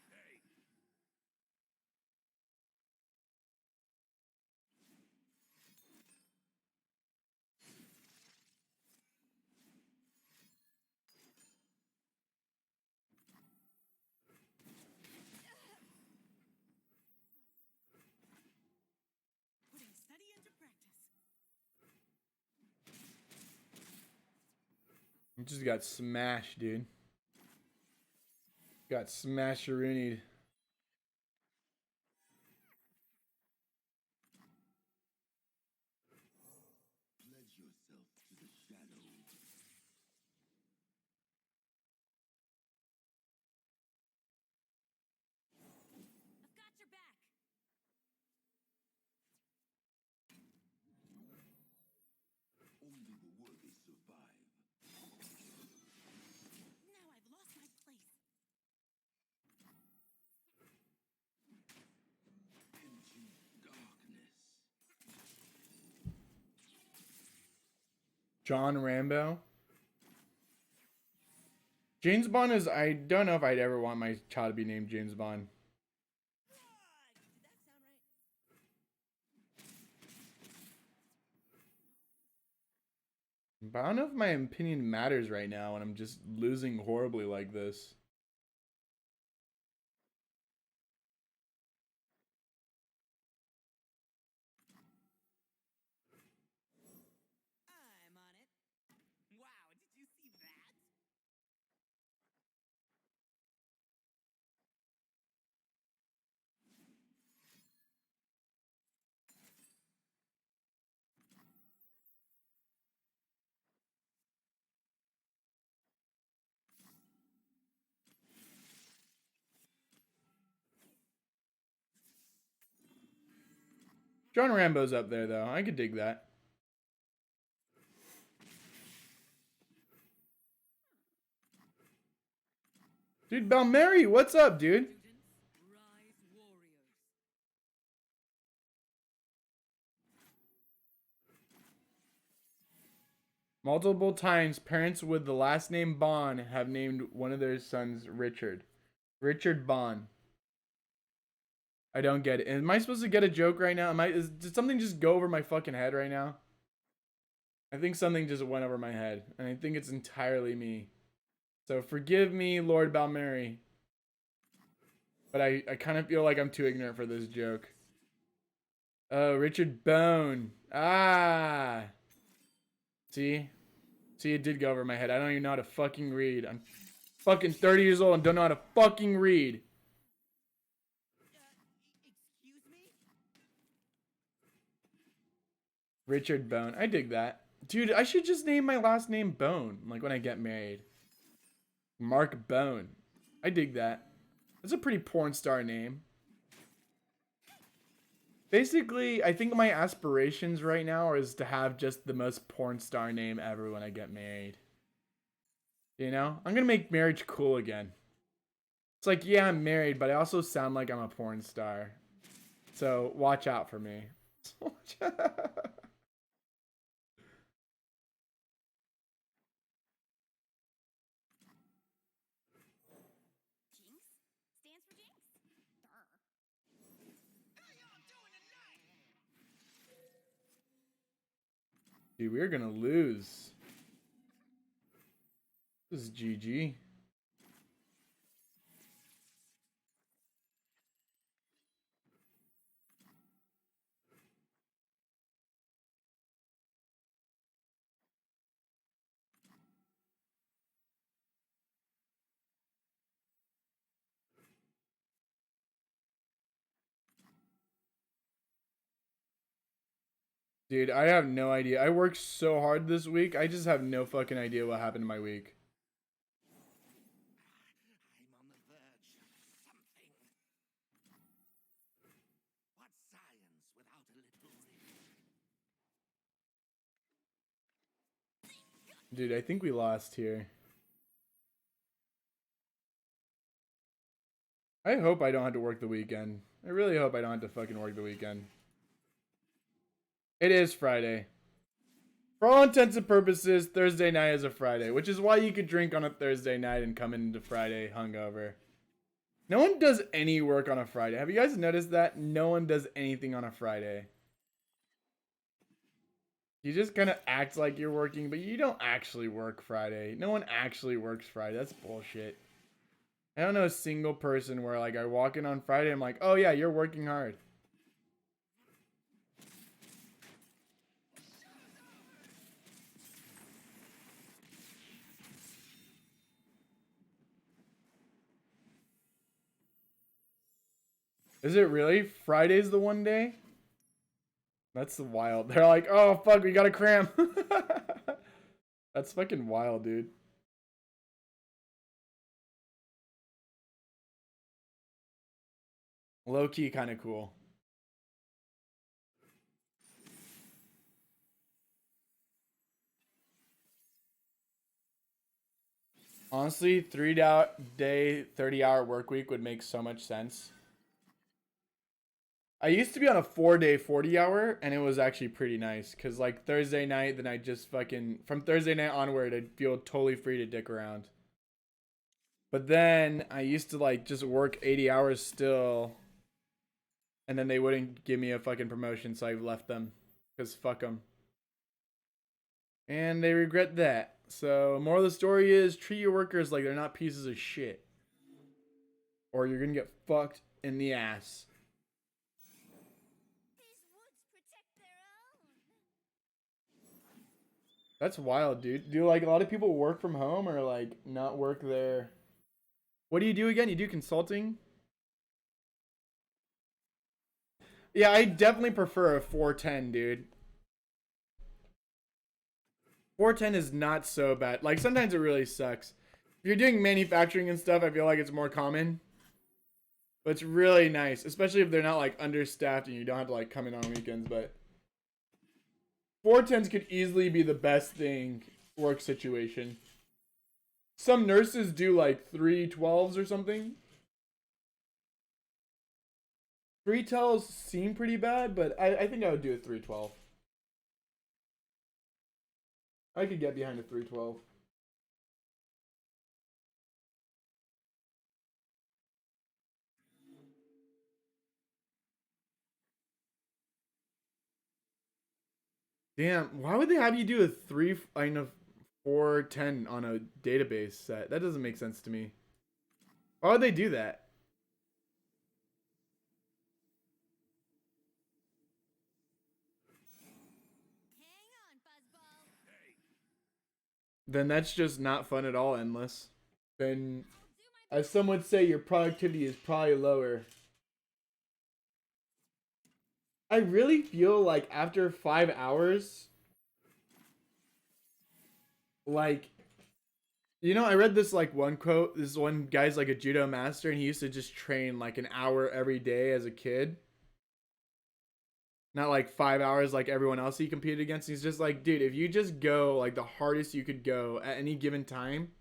Putting study into practice. You just got smashed, dude. Got smashed-roonied. Pledge yourself to the shadows. I've got your back. Only the worthy survive. Now I've lost my place. Into darkness. John Rambo. James Bond is... I don't know if I'd ever want my child to be named James Bond. Did that sound right? But I don't know if my opinion matters right now when I'm just losing horribly like this. I'm on it. Wow, did you see that? John Rambo's up there, though. I could dig that. Dude, Balmeri, what's up, dude? Rise warriors. Multiple times, parents with the last name Bond have named one of their sons Richard. Richard Bond. I don't get it. Am I supposed to get a joke right now? Did something just go over my fucking head right now? I think something just went over my head, and I think it's entirely me. So forgive me, Lord Balmeri. But I kind of feel like I'm too ignorant for this joke. Oh, Richard Bone. Ah. See? See, it did go over my head. I don't even know how to fucking read. I'm fucking 30 years old and don't know how to fucking read. Excuse me? Richard Bone. I dig that. Dude, I should just name my last name Bone, like when I get married. Mark Bone. I dig that. That's a pretty porn star name. Basically, I think my aspirations right now is to have just the most porn star name ever when I get married. You know? I'm gonna make marriage cool again. It's like, yeah, I'm married, but I also sound like I'm a porn star. So, watch out for me. Jinx stands for Jinx. Durr. How y'all doing tonight? Dude, we're gonna lose. This is GG. Dude, I have no idea. I worked so hard this week. I just have no fucking idea what happened in my week. I'm on the verge of something. What's science without a little risk? Dude, I think we lost here. I hope I don't have to work the weekend. I really hope I don't have to fucking work the weekend. It is Friday. For all intents and purposes, Thursday night is a Friday, which is why you could drink on a Thursday night and come into Friday hungover. No one does any work on a Friday. Have you guys noticed that? No one does anything on a Friday. You just kind of act like you're working, but you don't actually work Friday. No one actually works Friday. That's bullshit. I don't know a single person where like I walk in on Friday, I'm like, oh yeah, you're working hard. Is it really? Friday's the one day? That's wild. They're like, oh fuck, we gotta cram. That's fucking wild, dude. Low key kind of cool. Honestly, 3-day, 30-hour work week would make so much sense. I used to be on a 4-day, 40-hour, and it was actually pretty nice. Because, like, Thursday night, then I just fucking... From Thursday night onward, I'd feel totally free to dick around. But then, I used to, like, just work 80 hours still. And then they wouldn't give me a fucking promotion, so I left them. Because fuck them. And they regret that. So, moral of the story is, treat your workers like they're not pieces of shit. Or you're gonna get fucked in the ass. These woods protect their own. That's wild, dude. Do like a lot of people work from home or like not work there? What do you do again? You do consulting? Yeah, I definitely prefer a 410, dude. 410 is not so bad. Like sometimes it really sucks. If you're doing manufacturing and stuff, I feel like it's more common. But it's really nice, especially if they're not like understaffed and you don't have to like come in on weekends. But 410s could easily be the best thing work situation. Some nurses do like 312s or something. 312s seem pretty bad, but I think I would do a 312. I could get behind a 312. Damn, why would they have you do a 410 on a database set? That doesn't make sense to me. Why would they do that? Hang on, Fuzzball. Then that's just not fun at all, Endless. Then, as some would say, your productivity is probably lower. I really feel like after 5 hours, like, you know, I read this like one quote. This one guy's like a judo master, and he used to just train like an hour every day as a kid. Not like 5 hours like everyone else he competed against. He's just like, dude, if you just go like the hardest you could go at any given time,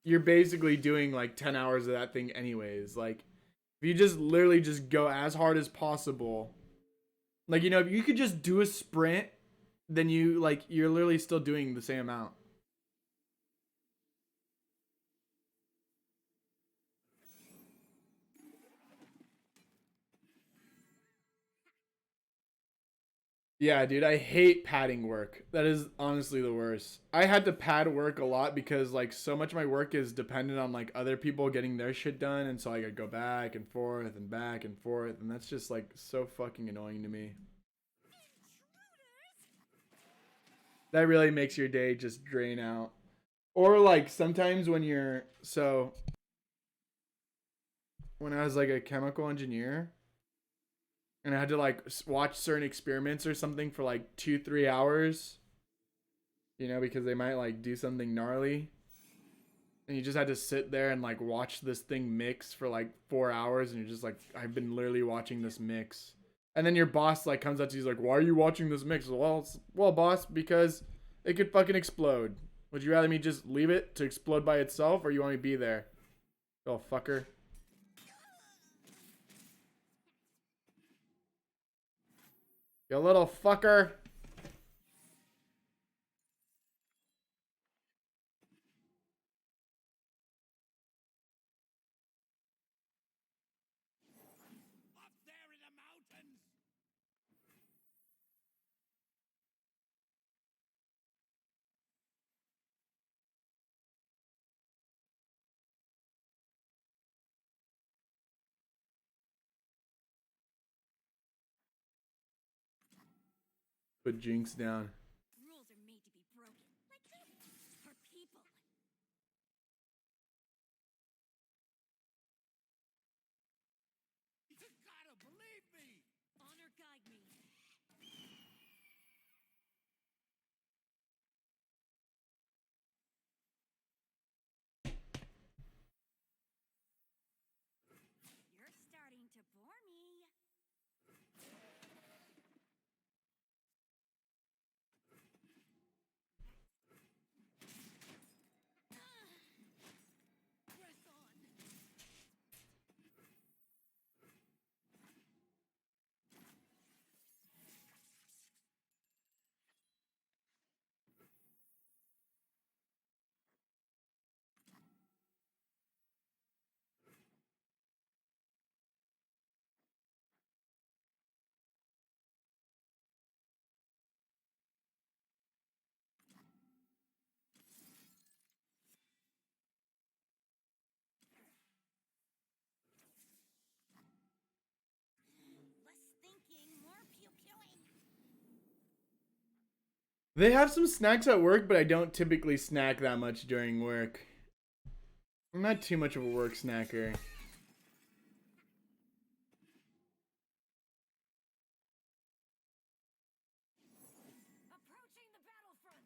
you're basically doing like 10 hours of that thing anyways. Like, if you just literally just go as hard as possible, like, you know, if you could just do a sprint, then you're literally still doing the same amount. Yeah, dude, I hate padding work. That is honestly the worst. I had to pad work a lot because like so much of my work is dependent on like other people getting their shit done, and so I gotta go back and forth and back and forth, and that's just like so fucking annoying to me. That really makes your day just drain out. Or like sometimes when I was like a chemical engineer and I had to like watch certain experiments or something for like 2-3 hours, you know, because they might like do something gnarly, and you just had to sit there and like watch this thing mix for like 4 hours, and you're just like, I've been literally watching this mix. And then your boss like comes up to you, he's like, why are you watching this mix? Well, boss, because it could fucking explode. Would you rather me just leave it to explode by itself, or you want me to be there? Oh, fucker. You little fucker. Up there in the mountains! Put Jinx down. Rules are made to be broken. Like this. For people. You gotta believe me! Honor guide me. You're starting to bore me. Press on! Less thinking, more pew-pewing. They have some snacks at work, but I don't typically snack that much during work. I'm not too much of a work snacker. Approaching the battlefront.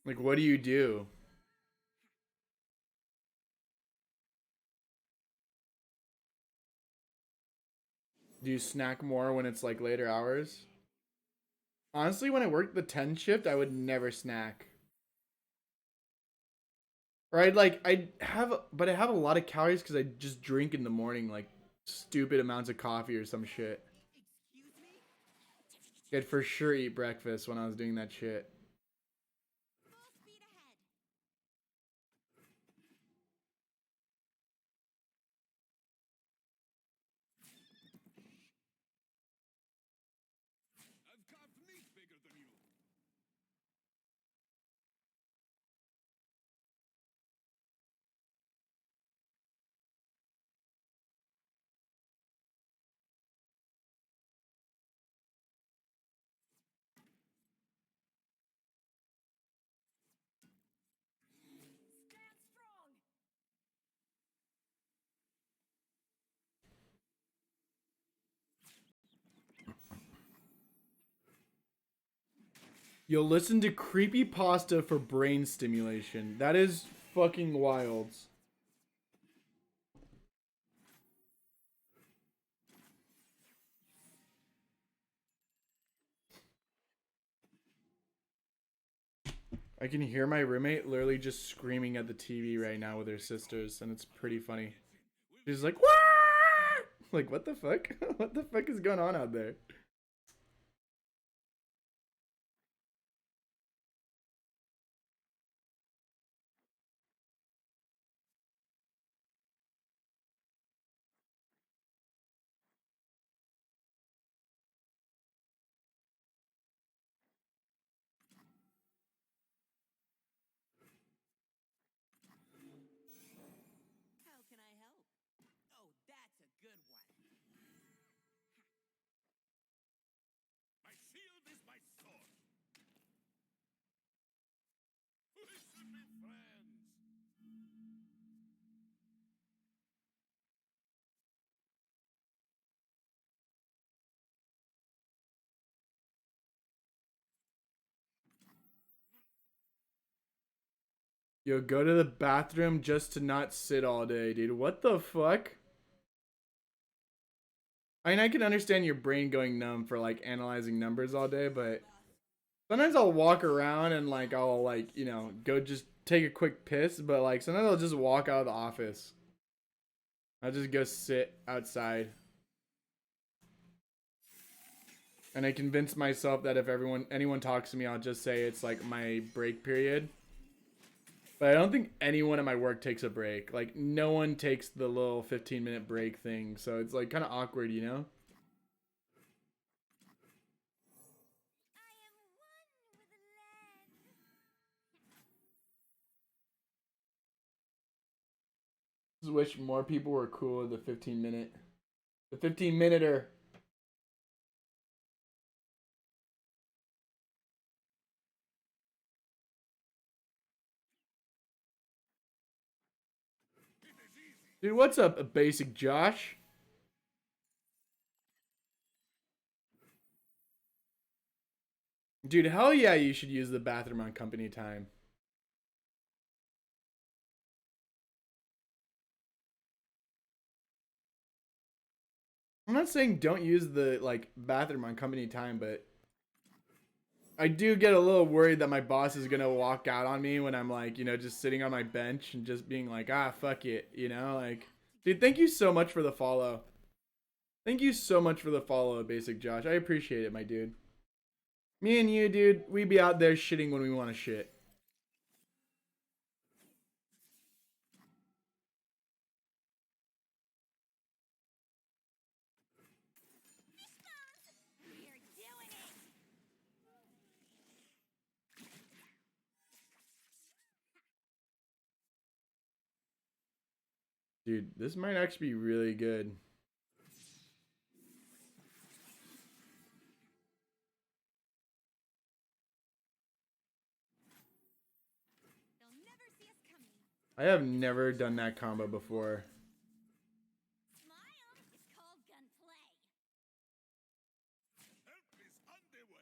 Like, what do you do? Do you snack more when it's like later hours? Honestly, when I worked the 10 shift, I would never snack. Or but I have a lot of calories because I just drink in the morning, like stupid amounts of coffee or some shit. Excuse me? I'd for sure eat breakfast when I was doing that shit. Full speed ahead. I've carved meat bigger than you. Stand strong. You'll listen to creepy pasta for brain stimulation. That is fucking wild. I can hear my roommate literally just screaming at the TV right now with her sisters, and it's pretty funny. She's like, "What?" Like, what the fuck? What the fuck is going on out there? How can I help? Oh, that's a good one. My shield is my sword. We should be friends. Yo, go to the bathroom just to not sit all day, dude. What the fuck? I mean, I can understand your brain going numb for like analyzing numbers all day, but sometimes I'll walk around and like I'll like, you know, go just take a quick piss, but like sometimes I'll just walk out of the office. I'll just go sit outside. And I convince myself that if anyone talks to me, I'll just say it's like my break period. But I don't think anyone at my work takes a break. Like no one takes the little 15-minute break thing. So it's like kind of awkward, you know? I am one with the land. Just wish more people were cool with the 15-minute. The 15-minuter. Dude, what's up, basic Josh? Dude, hell yeah, you should use the bathroom on company time. I'm not saying don't use the like bathroom on company time, but I do get a little worried that my boss is gonna walk out on me when I'm like, you know, just sitting on my bench and just being like, ah, fuck it, you know, like, dude, thank you so much for the follow. Thank you so much for the follow, basic Josh. I appreciate it, my dude. Me and you, dude, we be out there shitting when we want to shit. We're doing it. Dude, this might actually be really good. They'll never see us coming. I have never done that combo before. Smile. It's called gunplay. Help is on the way.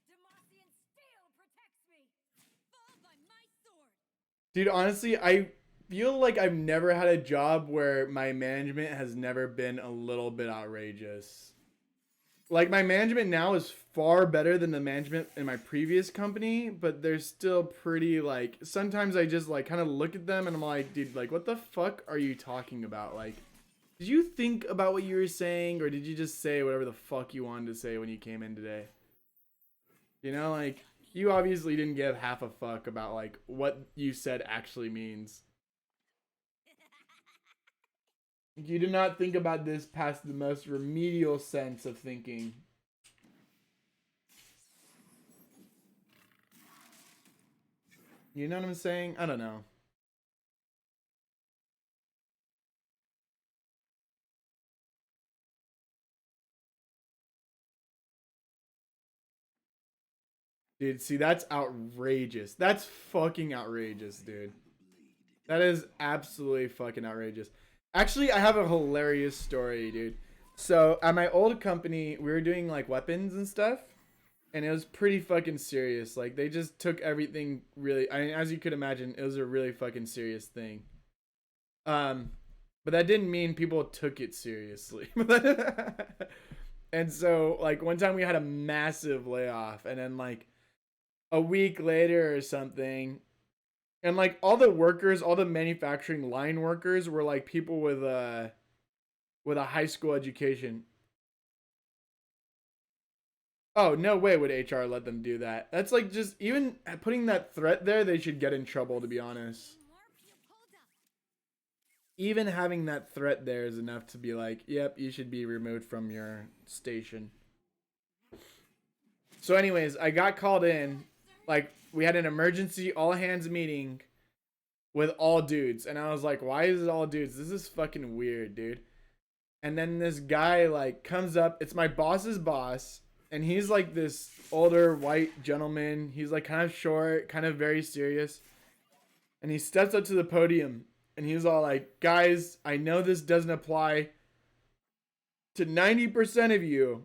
Demacian steel protects me. Full Dude, honestly, I feel like I've never had a job where my management has never been a little bit outrageous. Like, my management now is far better than the management in my previous company, but they're still pretty, like, sometimes I just, like, kind of look at them and I'm like, dude, like, what the fuck are you talking about? Like, did you think about what you were saying, or did you just say whatever the fuck you wanted to say when you came in today? You know, like, you obviously didn't give half a fuck about, like, what you said actually means. You did not think about this past the most remedial sense of thinking. You know what I'm saying? I don't know. Dude, see, that's outrageous. That's fucking outrageous, dude. That is absolutely fucking outrageous. Actually, I have a hilarious story, dude. So, at my old company, we were doing, like, weapons and stuff. And it was pretty fucking serious. Like, they just took everything really... I mean, as you could imagine, it was a really fucking serious thing. But that didn't mean people took it seriously. And so, like, one time we had a massive layoff. And then, like, a week later or something... And, like, all the workers, all the manufacturing line workers were, like, people with a high school education. Oh, no way would HR let them do that. That's, like, just, even putting that threat there, they should get in trouble, to be honest. Even having that threat there is enough to be like, yep, you should be removed from your station. So anyways, I got called in. Like, we had an emergency all hands meeting with all dudes. And I was like, why is it all dudes? This is fucking weird, dude. And then this guy, like, comes up. It's my boss's boss. And he's, like, this older white gentleman. He's, like, kind of short, kind of very serious. And he steps up to the podium. And he was all like, guys, I know this doesn't apply to 90% of you.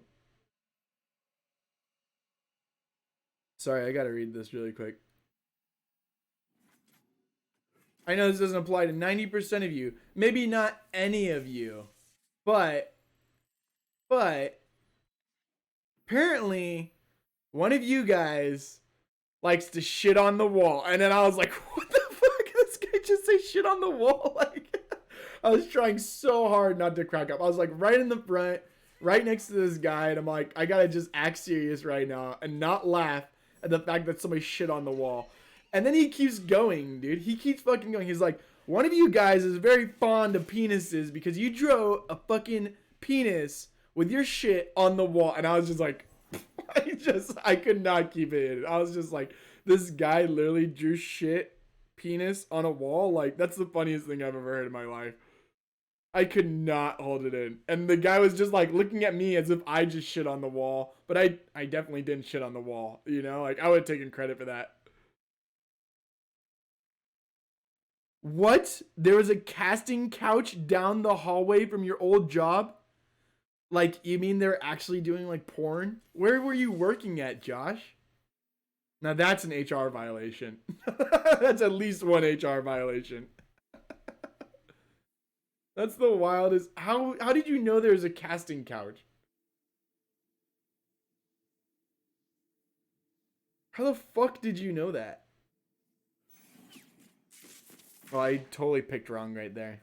Sorry, I gotta read this really quick. I know this doesn't apply to 90% of you. Maybe not any of you. But apparently one of you guys likes to shit on the wall. And then I was like, what the fuck? This guy just say shit on the wall? Like, I was trying so hard not to crack up. I was like right in the front, right next to this guy. And I'm like, I gotta just act serious right now and not laugh at the fact that somebody shit on the wall. And then he keeps going, dude. He keeps fucking going. He's like, one of you guys is very fond of penises because you drew a fucking penis with your shit on the wall. And I was just like, I could not keep it in. I was just like, this guy literally drew shit penis on a wall. Like, that's the funniest thing I've ever heard in my life. I could not hold it in. And the guy was just like looking at me as if I just shit on the wall. But I definitely didn't shit on the wall. You know, like I would have taken credit for that. What? There was a casting couch down the hallway from your old job? Like, you mean they're actually doing, like, porn? Where were you working at, Josh? Now, that's an HR violation. That's at least one HR violation. That's the wildest. How did you know there was a casting couch? How the fuck did you know that? Well, I totally picked wrong right there.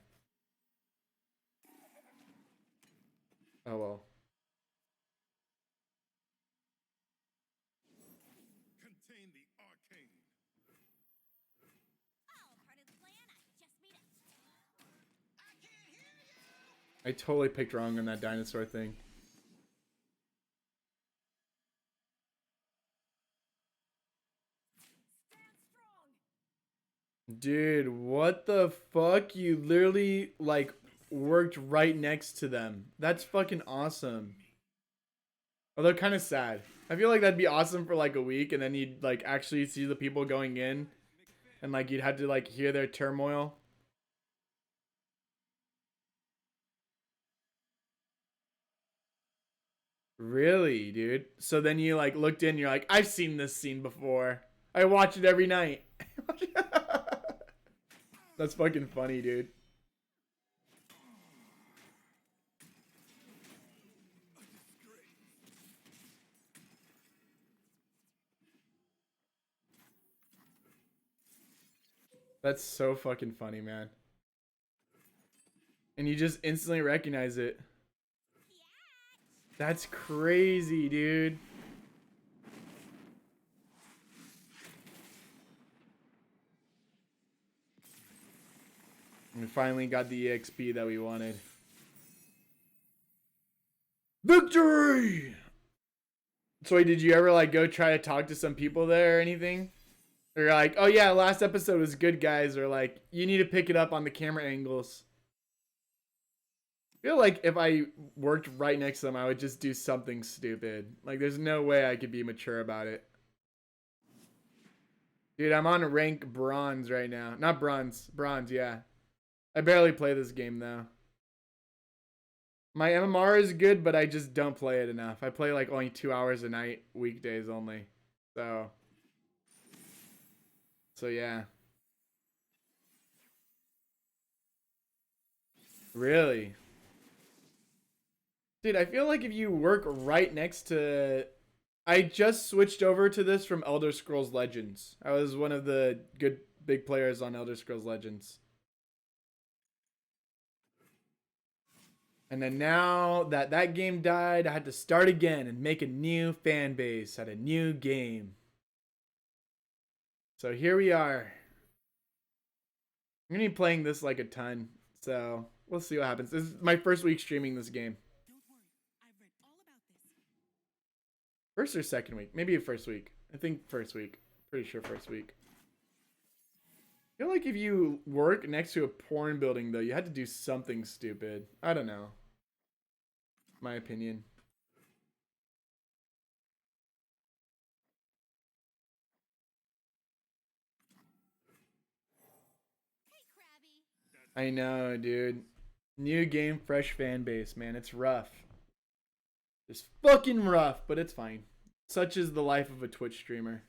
Oh well. Contain the arcane. Oh, part of the plan. I just made it. I can't hear you! I totally picked wrong on that dinosaur thing. Stand strong. Dude, what the fuck? You literally, like, worked right next to them. That's fucking awesome. Although kind of sad. I feel like that'd be awesome for like a week, and then you'd like actually see the people going in, and like you'd have to like hear their turmoil. Really, dude? So then you like looked in, you're like, I've seen this scene before. I watch it every night. That's fucking funny, dude. That's so fucking funny, man. And you just instantly recognize it. That's crazy, dude. We finally got the EXP that we wanted. Victory! So wait, did you ever like go try to talk to some people there or anything? Or you're like, oh yeah, last episode was good, guys. Or like, you need to pick it up on the camera angles. I feel like if I worked right next to them, I would just do something stupid. Like, there's no way I could be mature about it. Dude, I'm on rank bronze right now. Not bronze. Bronze, yeah. I barely play this game, though. My MMR is good, but I just don't play it enough. I play like only 2 hours a night, weekdays only. So yeah. Really? Dude, I feel like if you work right next to... I just switched over to this from Elder Scrolls Legends. I was one of the good big players on Elder Scrolls Legends. And then now that that game died, I had to start again and make a new fan base at a new game. So here we are. I'm going to be playing this like a ton. So we'll see what happens. This is my first week streaming this game. Don't worry, I've read all about this. First or second week? Maybe first week. I think first week. Pretty sure first week. I feel like if you work next to a porn building, though, you had to do something stupid. I don't know. My opinion. Hey, Krabby. I know, dude. New game, fresh fan base, man. It's rough. It's fucking rough, but it's fine. Such is the life of a Twitch streamer.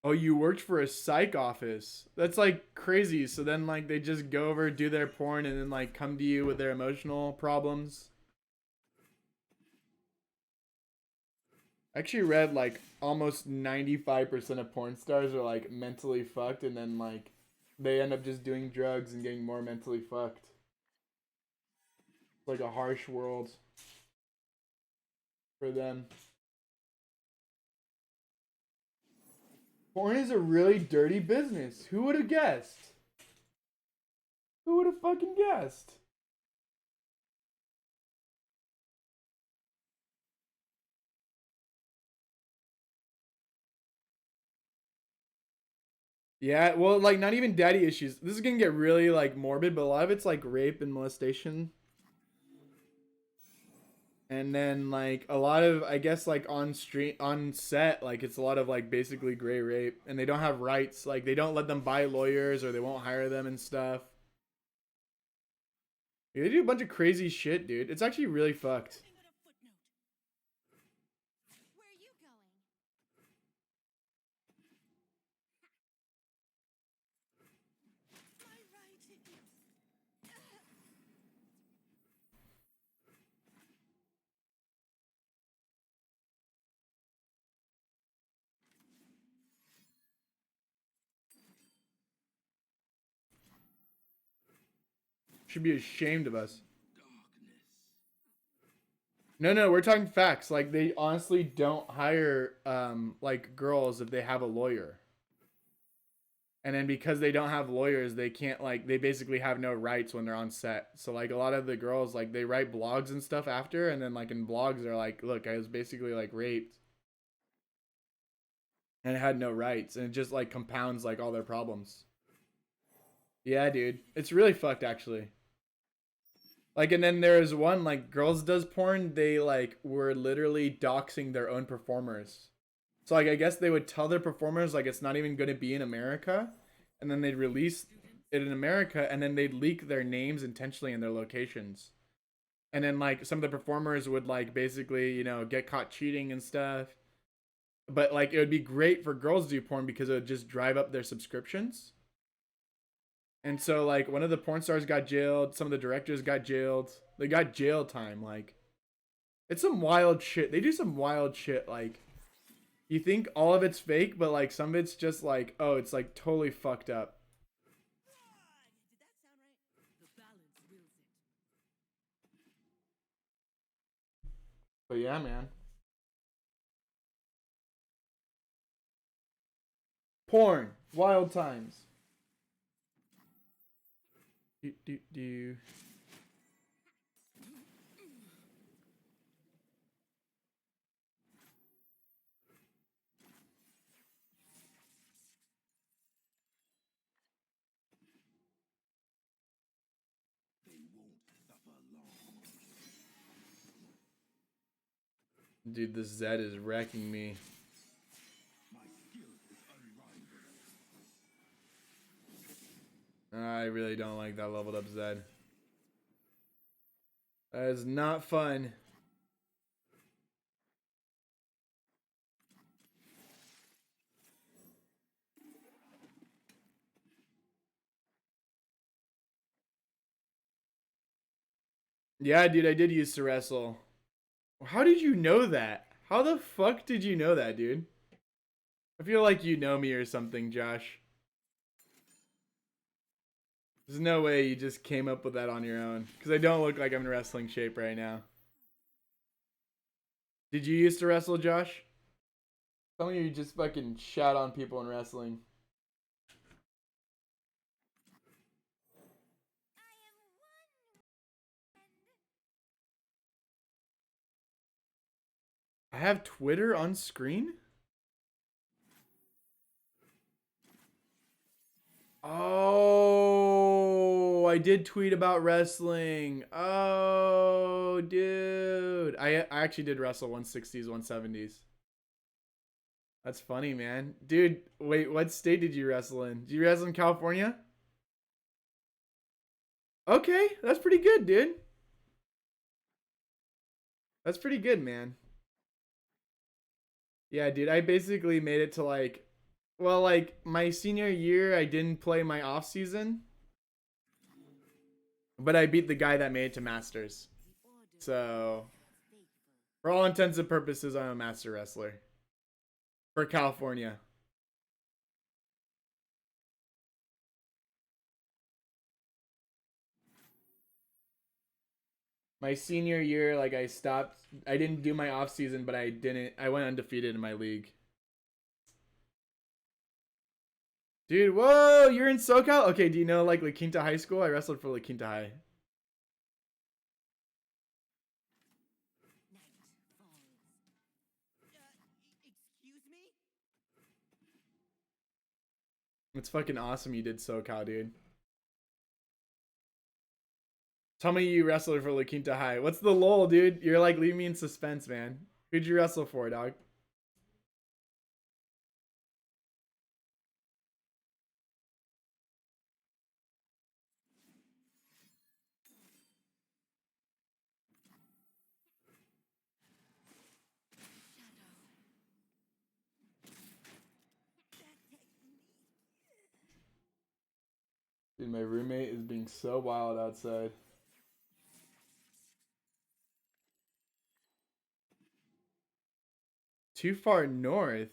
Oh, you worked for a psych office. That's like crazy. So then like they just go over, do their porn, and then like come to you with their emotional problems. I actually read like almost 95% of porn stars are like mentally fucked, and then like they end up just doing drugs and getting more mentally fucked. It's like a harsh world for them. Porn is a really dirty business. Who would have guessed? Who would have fucking guessed? Yeah, well, like, not even daddy issues. This is gonna get really, like, morbid, but a lot of it's, like, rape and molestation. And then, like, a lot of, I guess, like, on set, like, it's a lot of, like, basically gray rape. And they don't have rights. Like, they don't let them buy lawyers, or they won't hire them and stuff. Yeah, they do a bunch of crazy shit, dude. It's actually really fucked. Nothing but a footnote. Where are you going? My writing. Should be ashamed of us. No, we're talking facts. Like, they honestly don't hire, like, girls if they have a lawyer. And then because they don't have lawyers, they can't, like, they basically have no rights when they're on set. So, like, a lot of the girls, like, they write blogs and stuff after, and then, like, in blogs, they're like, look, I was basically, like, raped. And had no rights. And it just, like, compounds, like, all their problems. Yeah, dude. It's really fucked, actually. Like, and then there's one, like, Girls Does Porn, they, like, were literally doxing their own performers. So, like, I guess they would tell their performers, like, it's not even going to be in America. And then they'd release it in America, and then they'd leak their names intentionally and their locations. And then like some of the performers would like basically, you know, get caught cheating and stuff. But like it would be great for girls to do porn because it would just drive up their subscriptions. And so like one of the porn stars got jailed, some of the directors got jailed. They got jail time. Like it's some wild shit. They do some wild shit. Like you think all of it's fake, but like some of it's just like, oh, it's like totally fucked up. Did that sound right? The balance wills it. But yeah, man. Porn, wild times. Do. They won't suffer long. Dude, this Zed is wrecking me. My skill is unrivaled. I really don't like that leveled up Zed. That is not fun. Yeah, dude, I did used to wrestle. How did you know that? How the fuck did you know that, dude? I feel like you know me or something, Josh. There's no way you just came up with that on your own. Because I don't look like I'm in wrestling shape right now. Did you used to wrestle, Josh? Some of you just fucking shout on people in wrestling. I have Twitter on screen? Oh, I did tweet about wrestling. Oh, dude. I actually did wrestle 160s, 170s. That's funny, man. Dude, wait, what state did you wrestle in? Did you wrestle in California? Okay, that's pretty good, dude. That's pretty good, man. Yeah, dude, I basically made it to like, well, like my senior year, I didn't play my off season, but I beat the guy that made it to Masters. So, for all intents and purposes, I'm a master wrestler for California. My senior year, like I stopped. I didn't do my off season, but I went undefeated in my league. Dude, whoa, you're in SoCal? Okay, do you know like La Quinta High School? I wrestled for La Quinta High. Night falls. Excuse me? It's fucking awesome you did SoCal, dude. Tell me you wrestled for La Quinta High. What's the lull, dude? You're like leaving me in suspense, man. Who'd you wrestle for, dog? Dude, my roommate is being so wild outside. Too far north?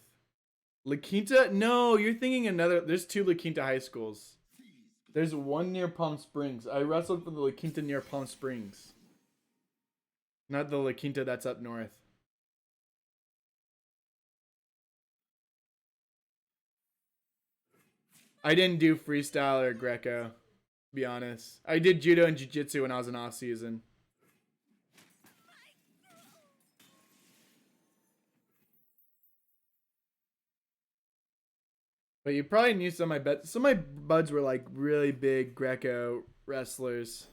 La Quinta? No, you're thinking another. There's two La Quinta high schools. There's one near Palm Springs. I wrestled for the La Quinta near Palm Springs. Not the La Quinta that's up north. I didn't do freestyle or Greco, to be honest. I did judo and jiu-jitsu when I was in off season. But you probably knew some of my bets. Some of my buds were like really big Greco wrestlers.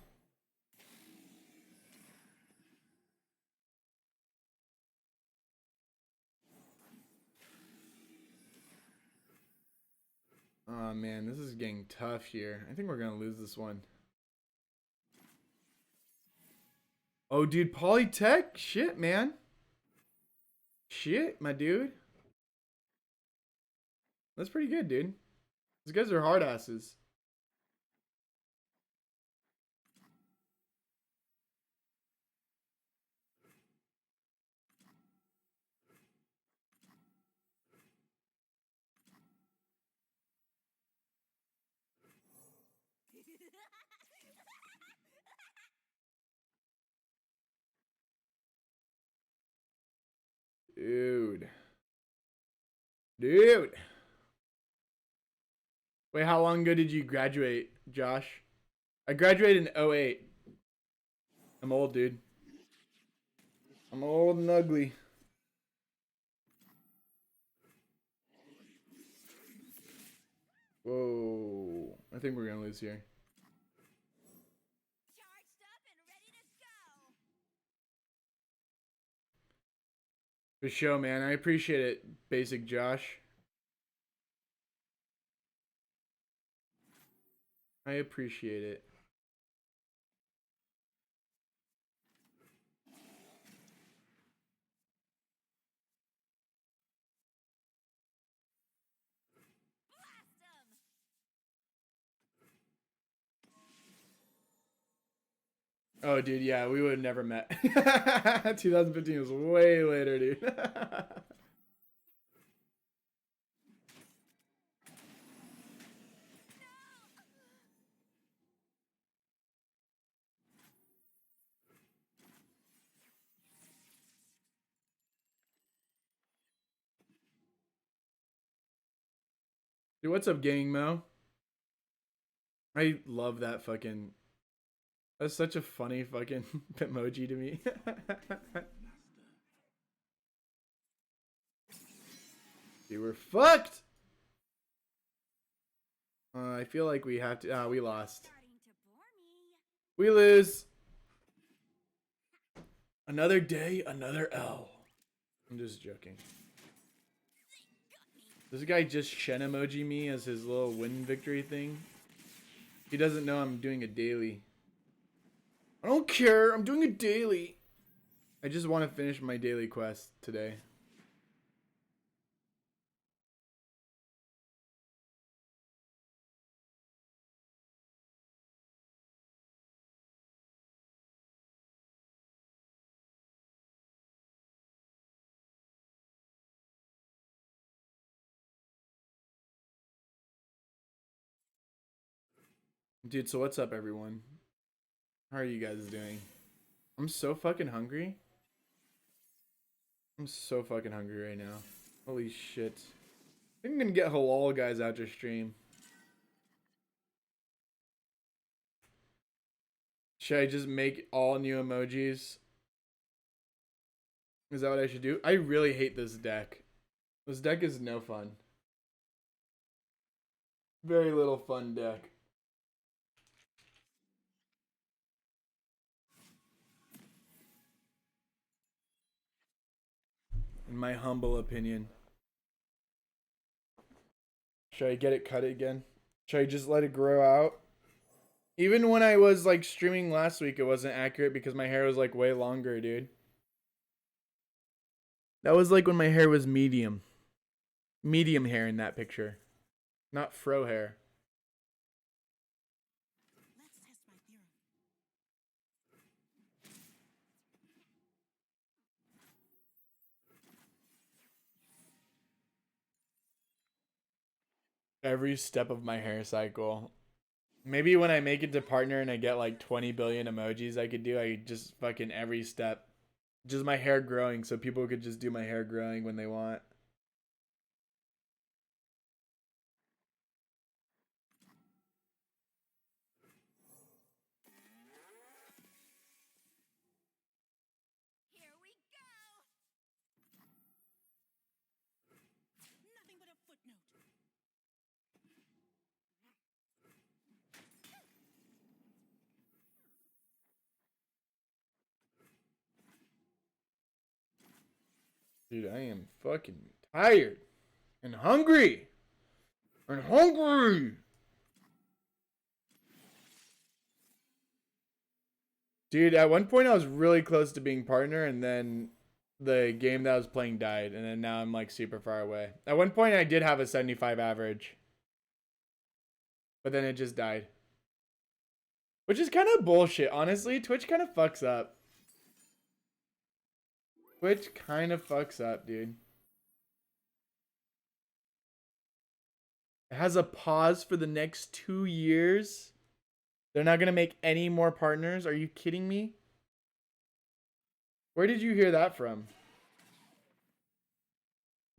Oh man, this is getting tough here. I think we're gonna lose this one. Oh, dude, Polytech? Shit, man. Shit, my dude. That's pretty good, dude. These guys are hard asses. Dude. Dude. Wait, how long ago did you graduate, Josh? I graduated in '08. I'm old, dude. I'm old and ugly. Whoa. I think we're gonna lose here. Charged up and ready to go. For sure, man. I appreciate it, Basic Josh. I appreciate it. Blast 'em. Oh, dude, yeah, we would have never met. 2015 was way later, dude. Dude, what's up, Gang Mo? I love that fucking... That's such a funny fucking emoji to me. Dude, we're fucked! I feel like we have to... we lost. Starting to bore me. We lose. Another day, another L. I'm just joking. This guy just Shen emoji me as his little win victory thing. He doesn't know I'm doing a daily. I don't care. I'm doing a daily. I just want to finish my daily quest today. Dude, so what's up, everyone? How are you guys doing? I'm so fucking hungry. I'm so fucking hungry right now. Holy shit. I think I'm gonna get halal guys after stream. Should I just make all new emojis? Is that what I should do? I really hate this deck. This deck is no fun. Very little fun deck. In my humble opinion. Should I get it cut again? Should I just let it grow out? Even when I was like streaming last week, it wasn't accurate because my hair was like way longer, dude. That was like when my hair was medium. Medium hair in that picture. Not fro hair. Let's test my theorem. Every step of my hair cycle. Maybe when I make it to partner and I get like 20 billion emojis I could do, I just fucking every step. Just my hair growing so people could just do my hair growing when they want. Here we go. Nothing but a footnote. Dude, I am fucking tired and hungry. And hungry. Dude, at one point I was really close to being partner, and then the game that I was playing died, and then now I'm like super far away. At one point I did have a 75 average, but then it just died. Which is kind of bullshit, honestly. Twitch kind of fucks up. Twitch kind of fucks up, dude. It has a pause for the next 2 years. They're not going to make any more partners. Are you kidding me? Where did you hear that from?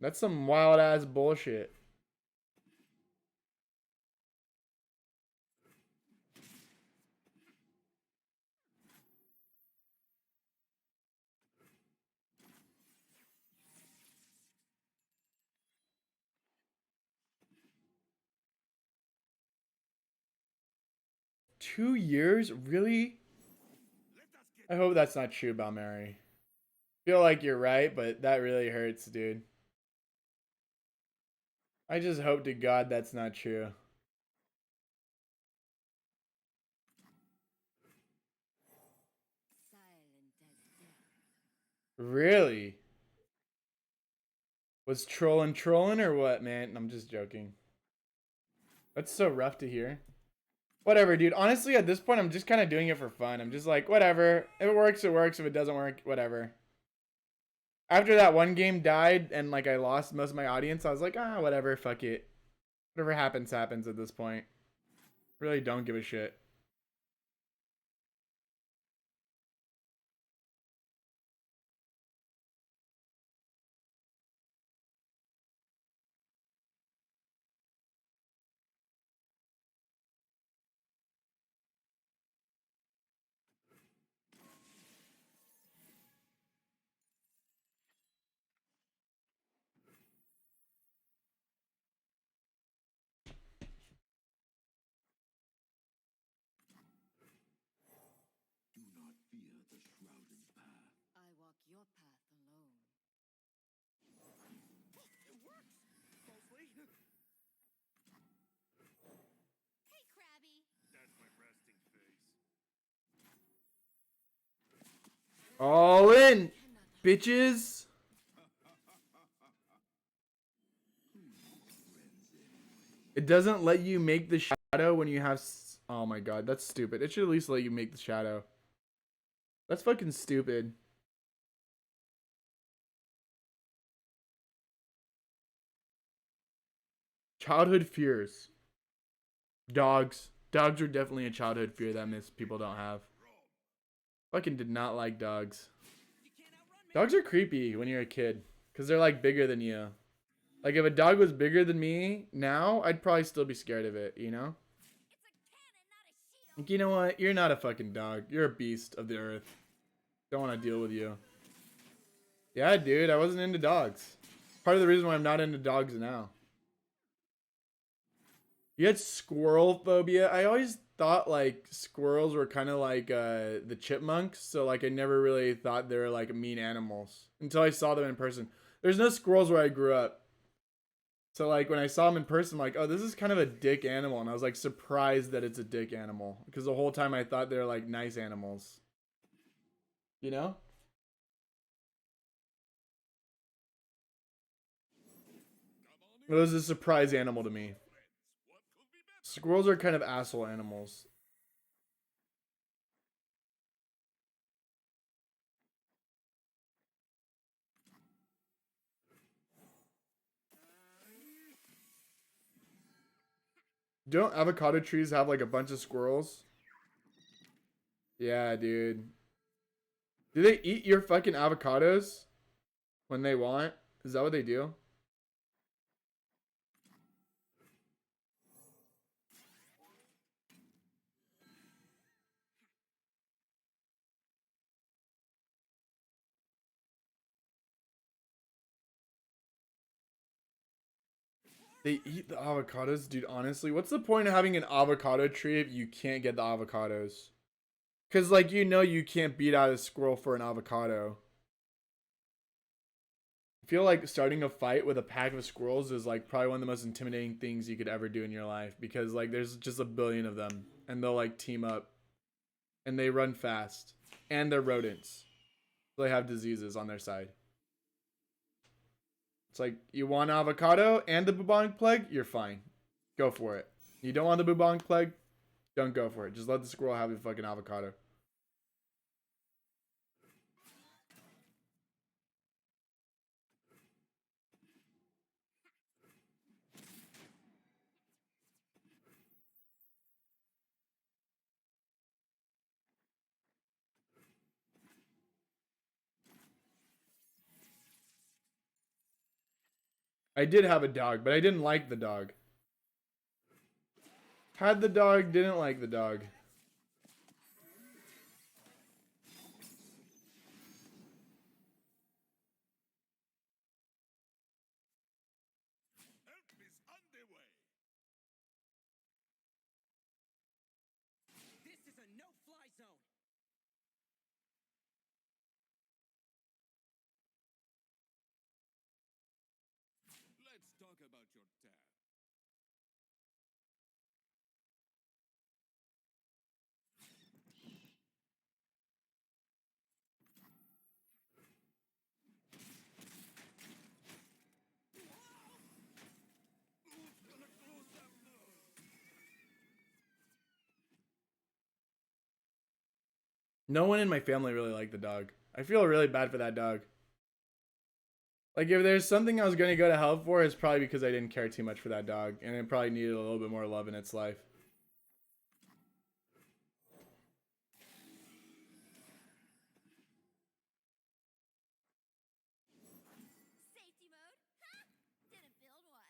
That's some wild ass bullshit. Two years? Really? I hope that's not true about Mary. Feel like you're right, but that really hurts, dude. I just hope to God that's not true. Silent as death. Really? Was trolling or what, man? I'm just joking. That's so rough to hear. Whatever, dude. Honestly, at this point, I'm just kind of doing it for fun. I'm just like, whatever. If it works, it works. If it doesn't work, whatever. After that one game died and like I lost most of my audience, I was like, ah, whatever, fuck it. Whatever happens, happens at this point. Really don't give a shit. Do not fear the shrouded path. I walk your path alone. It works! Mostly. Hey, Krabby. That's my resting face. All in, bitches. It doesn't let you make the shadow when you have... Oh my god, that's stupid. It should at least let you make the shadow. That's fucking stupid. Childhood fears. Dogs. Dogs are definitely a childhood fear that most people don't have. Fucking did not like dogs. You can't outrun me. Dogs are creepy when you're a kid. Because they're like bigger than you. Like if a dog was bigger than me now, I'd probably still be scared of it, you know? It's a cannon, not a shield. Like, you know what? You're not a fucking dog. You're a beast of the earth. Don't want to deal with you. Yeah, dude, I wasn't into dogs. Part of the reason why I'm not into dogs now. You had squirrel phobia. I always thought like squirrels were kind of like the chipmunks. So like I never really thought they were like mean animals until I saw them in person. There's no squirrels where I grew up. So like when I saw them in person, I'm like, oh, this is kind of a dick animal. And I was like surprised that it's a dick animal. Because the whole time I thought they were like nice animals. You know? It was a surprise animal to me. Squirrels are kind of asshole animals. Don't avocado trees have like a bunch of squirrels? Yeah, dude. Do they eat your fucking avocados when they want? Is that what they do? They eat the avocados? Dude, honestly, what's the point of having an avocado tree if you can't get the avocados? Because, like, you know you can't beat out a squirrel for an avocado. I feel like starting a fight with a pack of squirrels is, like, probably one of the most intimidating things you could ever do in your life. Because, like, there's just a billion of them. And they'll, like, team up. And they run fast. And they're rodents. So they have diseases on their side. It's like, you want avocado and the bubonic plague? You're fine. Go for it. You don't want the bubonic plague? Don't go for it. Just let the squirrel have the fucking avocado. I did have a dog, but I didn't like the dog. Had the dog, didn't like the dog. Help is underway. This is a no-fly zone. Let's talk about your dad. Who's gonna close that door? No one in my family really liked the dog. I feel really bad for that dog. Like, if there's something I was going to go to hell for, it's probably because I didn't care too much for that dog. And it probably needed a little bit more love in its life. Safety mode? Ha! Didn't build one.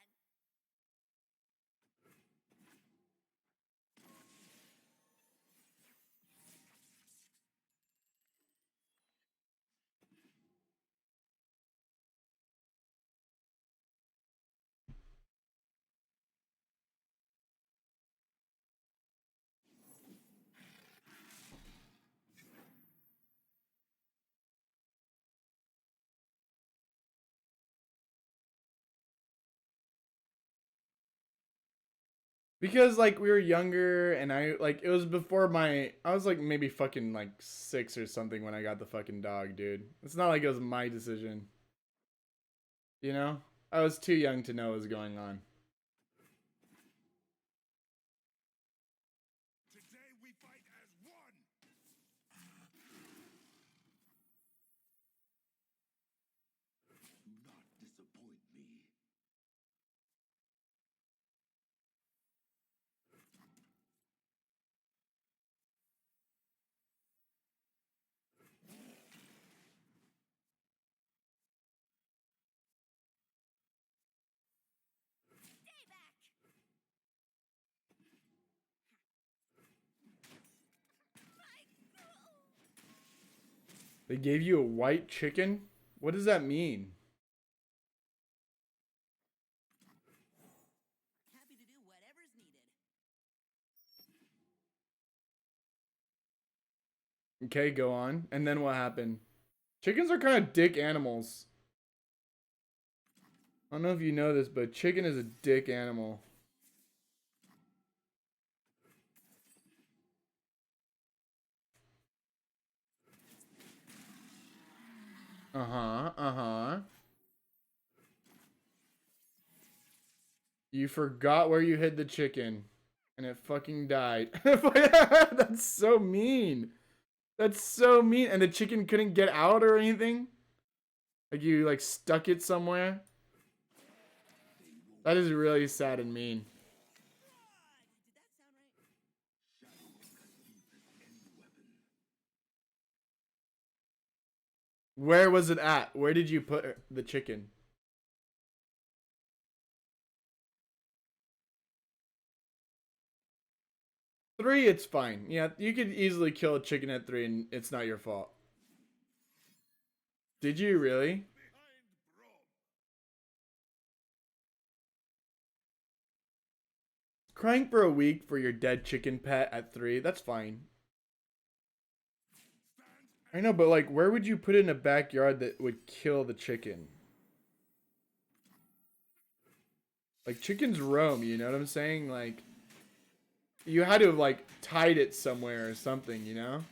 Because, like, we were younger, and it was before I was, like, maybe fucking, like, 6 or something when I got the fucking dog, dude. It's not like it was my decision. You know? I was too young to know what was going on. Today we fight as one. Do not disappoint me. Stay back! They gave you a white chicken? What does that mean? Happy to do whatever's needed. Okay, go on. And then what happened? Chickens are kind of dick animals. I don't know if you know this, but chicken is a dick animal. Uh-huh, uh-huh. You forgot where you hid the chicken. And it fucking died. That's so mean. That's so mean. And the chicken couldn't get out or anything? Like, you, like, stuck it somewhere? That is really sad and mean. Did that sound right? Where was it at? Where did you put the chicken? Three, it's fine. Yeah, you could easily kill a chicken at 3 and it's not your fault. Did you really? Behind Brom. Crying for a week for your dead chicken pet at 3, that's fine. I know, but like, where would you put it in a backyard that would kill the chicken? Like, chickens roam, you know what I'm saying? Like, You had to have like tied it somewhere or something, you know?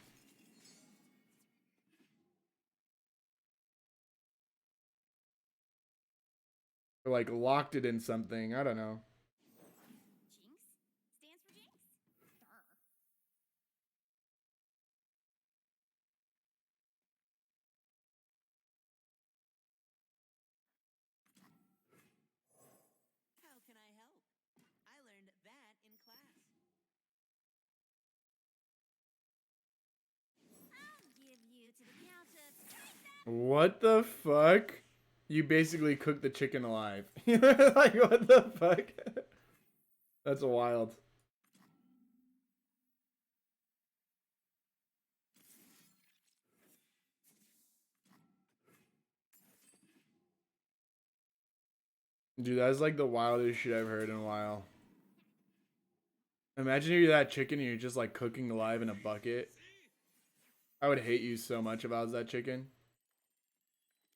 Or like locked it in something. I don't know. Jinx stands for Jinx. Durr. How can I help? I learned that in class. I'll give you to the count of 3,000. What the fuck? You basically cooked the chicken alive. Like, what the fuck? That's wild. Dude, that's like the wildest shit I've heard in a while. Imagine you're that chicken and you're just like cooking alive in a bucket. I would hate you so much if I was that chicken.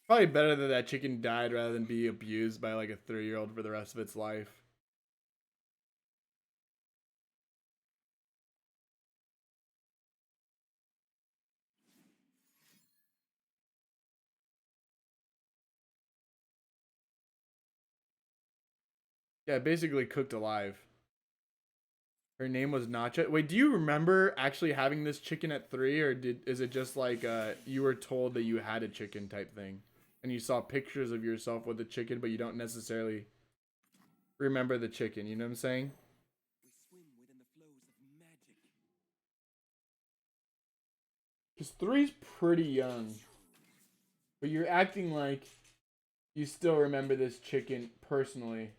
Probably better that that chicken died rather than be abused by like a 3-year-old for the rest of its life. Yeah, basically cooked alive. Her name was Nacha. Wait, do you remember actually having this chicken at 3, or is it just like you were told that you had a chicken type thing, and you saw pictures of yourself with the chicken, but you don't necessarily remember the chicken? You know what I'm saying? We swim within the flows of magic. Because 3's pretty young, but you're acting like you still remember this chicken personally.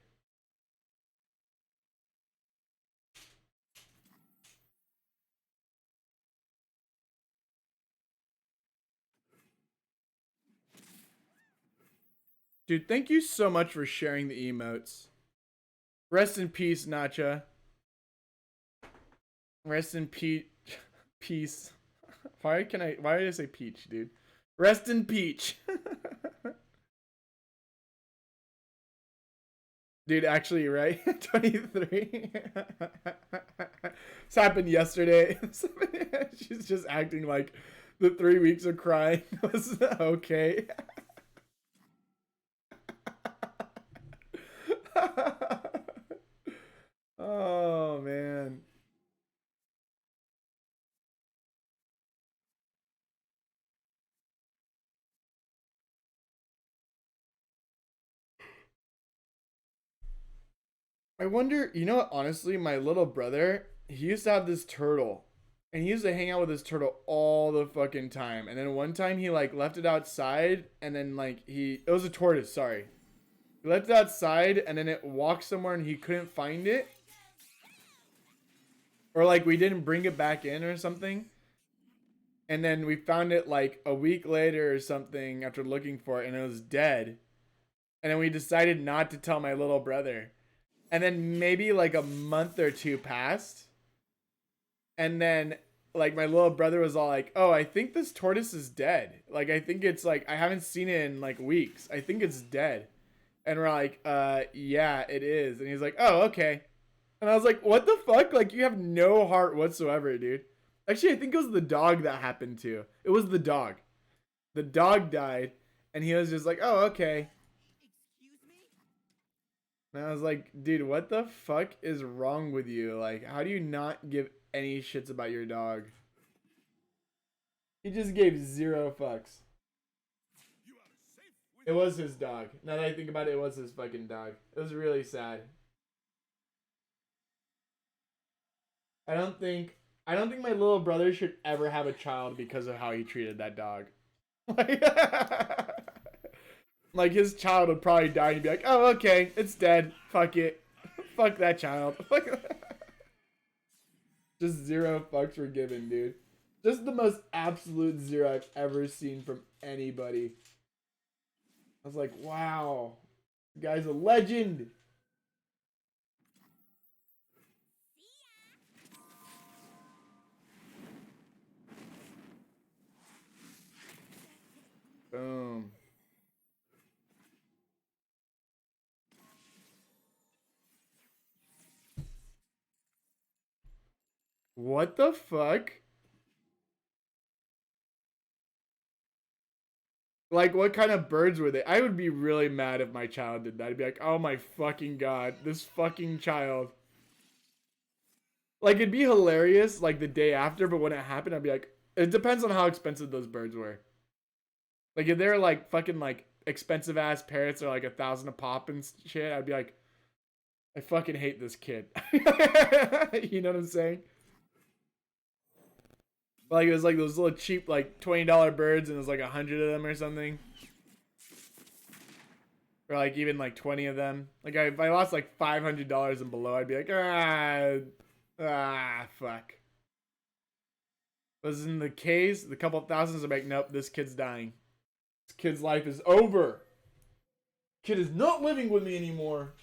Dude, thank you so much for sharing the emotes. Rest in peace, Nacha. Rest in peace. Why did I say peach, dude? Rest in peach. Dude, actually, right? 23. This happened yesterday. She's just acting like the 3 weeks of crying was okay. Oh, man. I wonder, you know what, honestly, my little brother, he used to have this turtle. And he used to hang out with this turtle all the fucking time. And then one time he like left it outside and then like it was a tortoise, sorry. He left it outside and then it walked somewhere and he couldn't find it. Or like we didn't bring it back in or something. And then we found it like a week later or something after looking for it and it was dead. And then we decided not to tell my little brother. And then maybe like a month or 2 passed. And then like my little brother was all like, "Oh, I think this tortoise is dead. Like I think it's like I haven't seen it in like weeks. I think it's dead." And we're like, yeah, it is." And he's like, "Oh, okay." And I was like, "What the fuck? Like you have no heart whatsoever, dude." Actually, I think it was the dog that happened to. It was the dog. The dog died and he was just like, "Oh, okay." Excuse me? And I was like, "Dude, what the fuck is wrong with you? Like, how do you not give any shits about your dog?" He just gave 0 fucks. You are safe with It was his dog. Now that I think about it, it was his fucking dog. It was really sad. I don't think my little brother should ever have a child because of how he treated that dog. Like his child would probably die and he'd be like, "Oh, okay, it's dead. Fuck it. Fuck that child." Just 0 fucks were given, dude. Just the most absolute 0 I've ever seen from anybody. I was like, wow. The guy's a legend. Boom. What the fuck? Like, what kind of birds were they? I would be really mad if my child did that. I'd be like, oh my fucking god, this fucking child. Like, it'd be hilarious, like, the day after, but when it happened, I'd be like, it depends on how expensive those birds were. Like, if they're, like, fucking, like, expensive-ass parrots are, like, 1,000 a pop and shit, I'd be like, I fucking hate this kid. You know what I'm saying? Like, it was, like, those little cheap, like, $20 birds, and there's, like, 100 of them or something. Or, like, even, like, 20 of them. Like, if I lost, like, $500 and below, I'd be like, fuck. Was in the case, the couple of thousands, I'm like, nope, this kid's dying. This kid's life is over. Kid is not living with me anymore.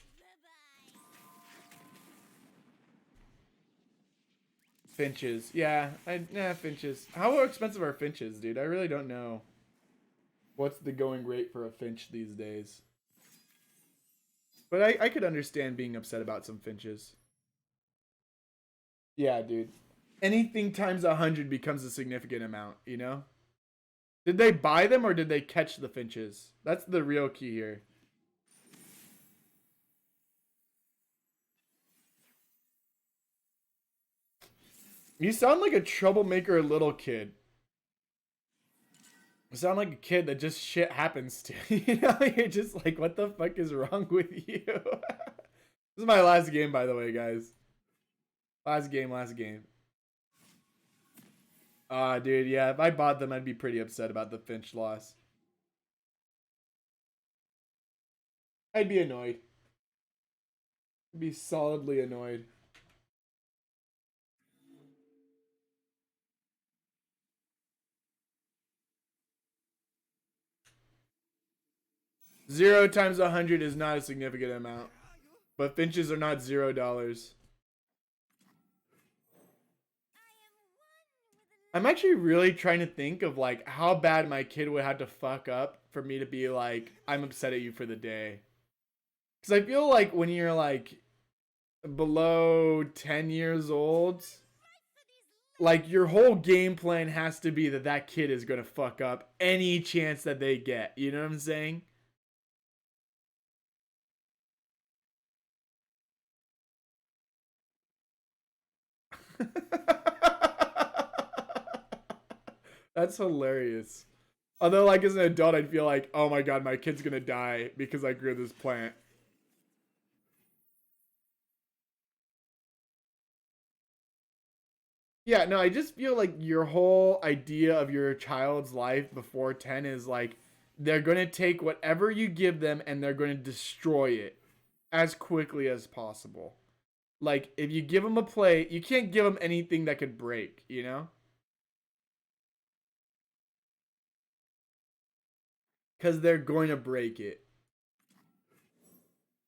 Finches. Yeah, finches. How expensive are finches, dude? I really don't know. What's the going rate for a finch these days? But I could understand being upset about some finches. Yeah, dude. Anything times 100 becomes a significant amount, you know? Did they buy them or did they catch the finches? That's the real key here. You sound like a troublemaker little kid. You sound like a kid that just shit happens to. You know, you're just like, what the fuck is wrong with you? This is my last game, by the way, guys. Last game. Dude, yeah, if I bought them, I'd be pretty upset about the Finch loss. I'd be annoyed. I'd be solidly annoyed. Zero times 100 is not a significant amount. But finches are not $0. I'm actually really trying to think of like how bad my kid would have to fuck up for me to be like, I'm upset at you for the day. Because I feel like when you're like below 10 years old, like your whole game plan has to be that that kid is going to fuck up any chance that they get. You know what I'm saying? That's hilarious. Although, like, as an adult, I'd feel like, oh my god, my kid's gonna die because I grew this plant. Yeah, no, I just feel like your whole idea of your child's life before 10 is like, they're gonna take whatever you give them and they're gonna destroy it as quickly as possible. Like, if you give them a plate, you can't give them anything that could break, you know? Because they're going to break it.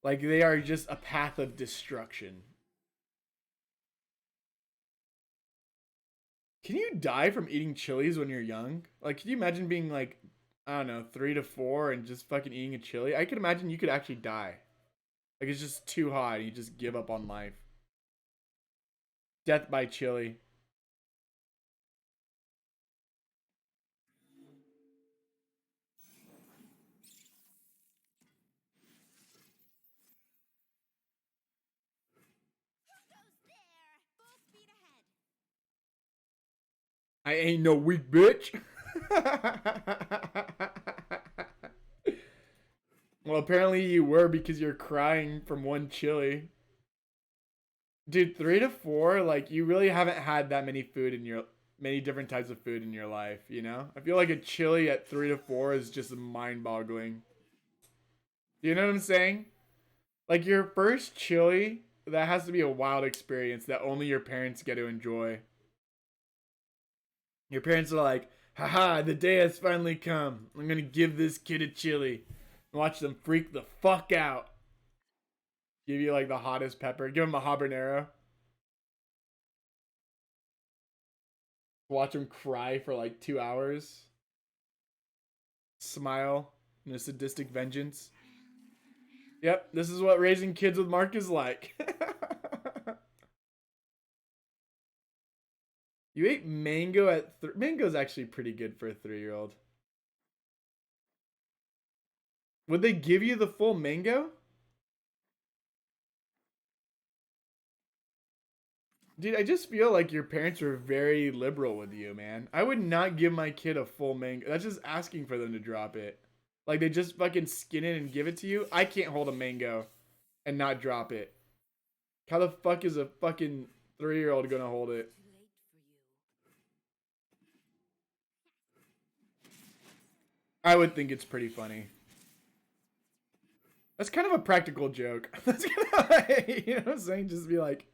Like, they are just a path of destruction. Can you die from eating chilies when you're young? Like, can you imagine being like, I don't know, 3 to 4 and just fucking eating a chili? I could imagine you could actually die. Like, it's just too hot and you just give up on life. Death by chili. I ain't no weak bitch. Well, apparently you were because you're crying from one chili. Dude, 3 to 4, like, you really haven't had that many different types of food in your life, you know? I feel like a chili at 3 to 4 is just mind-boggling. You know what I'm saying? Like, your first chili, that has to be a wild experience that only your parents get to enjoy. Your parents are like, haha, the day has finally come. I'm gonna give this kid a chili. Watch them freak the fuck out. Give you like the hottest pepper. Give him a habanero. Watch him cry for like 2 hours. Smile in a sadistic vengeance. Yep, this is what raising kids with Mark is like. You ate mango at mango's actually pretty good for a 3-year-old. Would they give you the full mango? Dude, I just feel like your parents were very liberal with you, man. I would not give my kid a full mango. That's just asking for them to drop it. Like, they just fucking skin it and give it to you. I can't hold a mango and not drop it. How the fuck is a fucking 3-year-old gonna hold it? Too late for you. I would think it's pretty funny. That's kind of a practical joke. That's kind of like, you know what I'm saying? Just be like,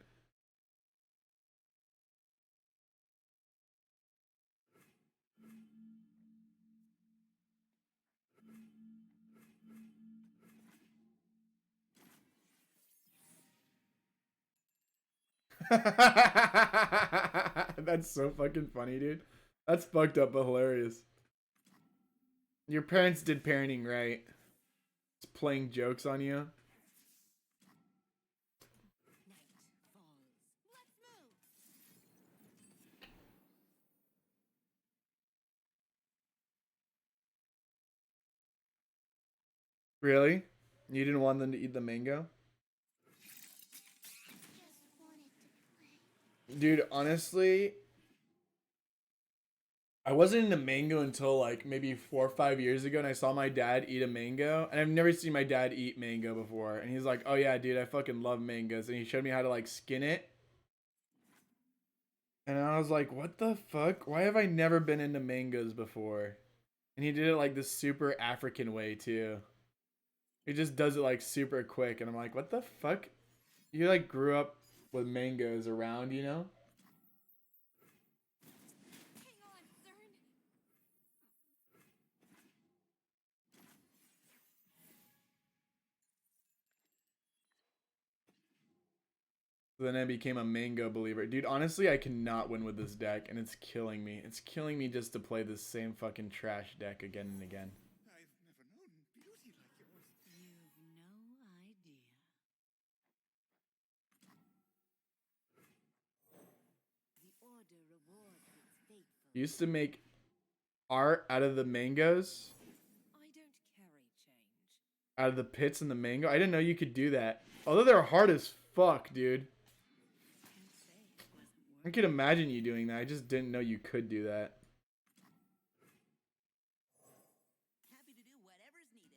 that's so fucking funny, dude. That's fucked up but hilarious. Your parents did parenting right. Just playing jokes on you. Night falls. Let's move. Really? You didn't want them to eat the mango? Just wanted to play. Dude, honestly, I wasn't into mango until like maybe 4 or 5 years ago, and I saw my dad eat a mango, and I've never seen my dad eat mango before. And he's like, "Oh yeah, dude, I fucking love mangoes," and he showed me how to like skin it. And I was like, "What the fuck? Why have I never been into mangoes before?" And he did it like this super African way too. He just does it like super quick, and I'm like, "What the fuck?" You like grew up with mangoes around, you know? Hang on, Cern. So then I became a mango believer. Dude, honestly, I cannot win with this deck, and it's killing me. It's killing me just to play this same fucking trash deck again and again. I've never known beauty like yours. You've no idea. The Order rewards its faithful. Used to make art out of the mangoes, I don't carry change. out of the pits in the mango. I didn't know you could do that. Although they're hard as fuck, dude. Can't say it wasn't I worth could imagine you doing that. I just didn't know you could do that. Happy to do whatever's needed.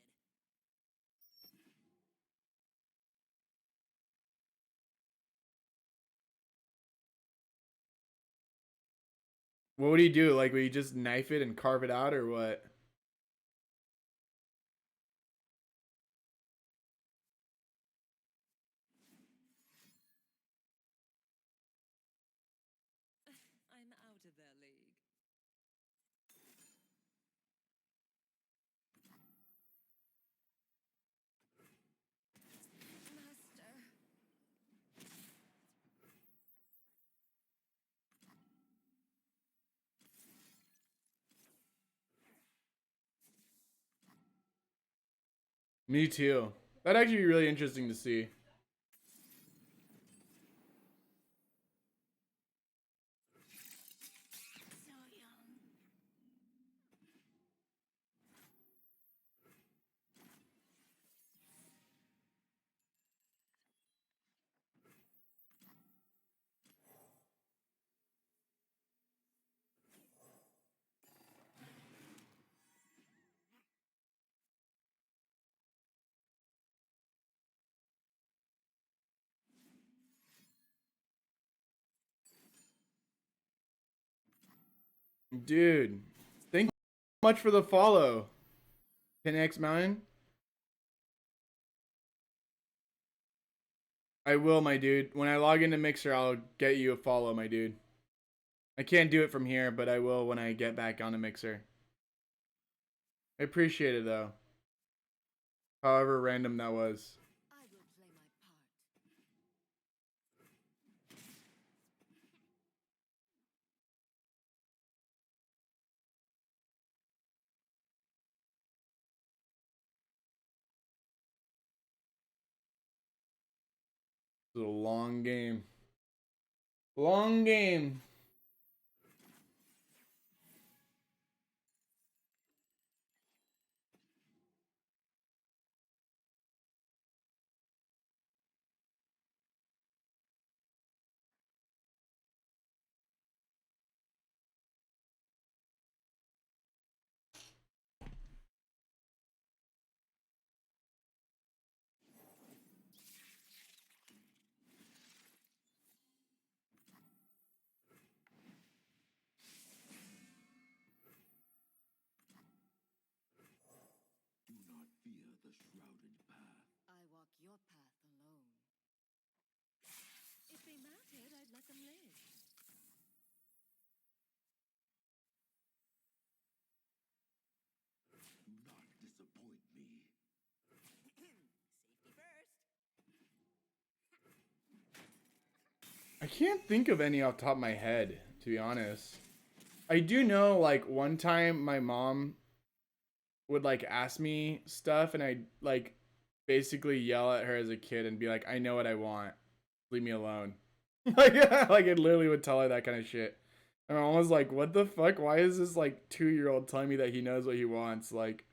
What would you do? Like, would you just knife it and carve it out, or what? I'm out of their league. Master. Me too. That'd actually be really interesting to see. So young. Dude, thank you so much for the follow. 10x Mountain. I will, my dude. When I log into Mixer, I'll get you a follow, my dude. I can't do it from here, but I will when I get back on the Mixer. I appreciate it, though. However random that was. I will play my part. It's a long game. Long game. your path alone. If they mattered, I'd let them live. Do not disappoint me. Safety first. I can't think of any off the top of my head, to be honest. I do know, like, one time my mom would, like, ask me stuff, and I'd, like, basically yell at her as a kid and be like, I know what I want. Leave me alone. Like, I literally would tell her that kind of shit. And my mom was like, what the fuck? Why is this, like, 2-year-old telling me that he knows what he wants? Like,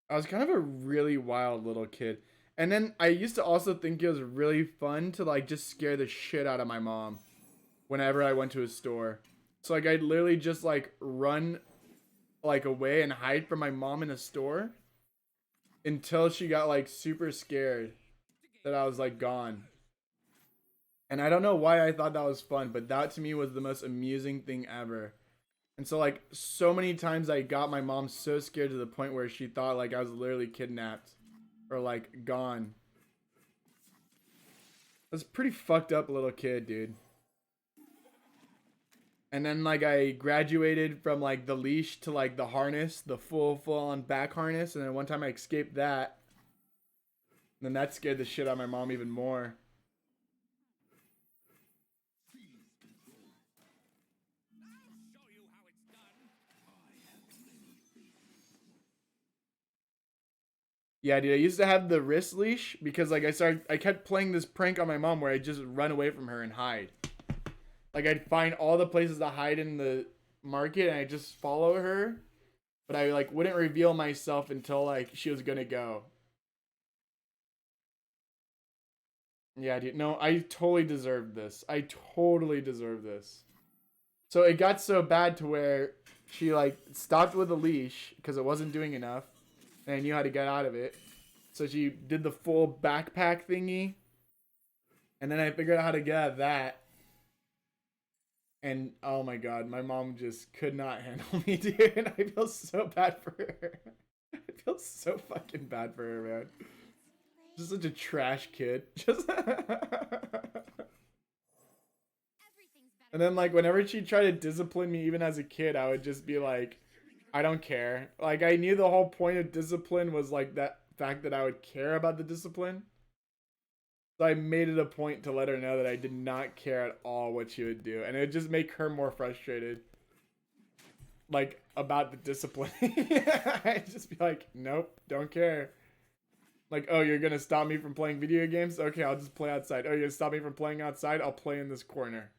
I was kind of a really wild little kid. And then I used to also think it was really fun to, like, just scare the shit out of my mom whenever I went to a store. So, like, I'd literally just, like, run, like, away and hide from my mom in a store until she got, like, super scared that I was, like, gone. And I don't know why I thought that was fun, but that to me was the most amusing thing ever. And so, like, so many times I got my mom so scared to the point where she thought, like, I was literally kidnapped or, like, gone. I was a pretty fucked up little kid, dude. And then, like, I graduated from, like, the leash to, like, the harness, the full-on back harness. And then one time I escaped that. And then that scared the shit out of my mom even more. I'll show you how it's done. I have many things. Yeah, dude, I used to have the wrist leash because, like, I kept playing this prank on my mom where I'd just run away from her and hide. Like, I'd find all the places to hide in the market and I'd just follow her. But I, like, wouldn't reveal myself until, like, she was gonna go. Yeah, dude, no, I totally deserved this. I totally deserved this. So it got so bad to where she, like, stopped with a leash because it wasn't doing enough. And I knew how to get out of it. So she did the full backpack thingy. And then I figured out how to get out of that. And oh my god, my mom just could not handle me, dude. And I feel so bad for her. I feel so fucking bad for her, man. Just such a trash kid. Just And then, like, whenever she tried to discipline me, even as a kid, I would just be like, I don't care. Like, I knew the whole point of discipline was, like, that fact that I would care about the discipline. So I made it a point to let her know that I did not care at all what she would do. And it would just make her more frustrated. Like, about the discipline. I'd just be like, nope, don't care. Like, oh, you're gonna stop me from playing video games? Okay, I'll just play outside. Oh, you're gonna stop me from playing outside? I'll play in this corner.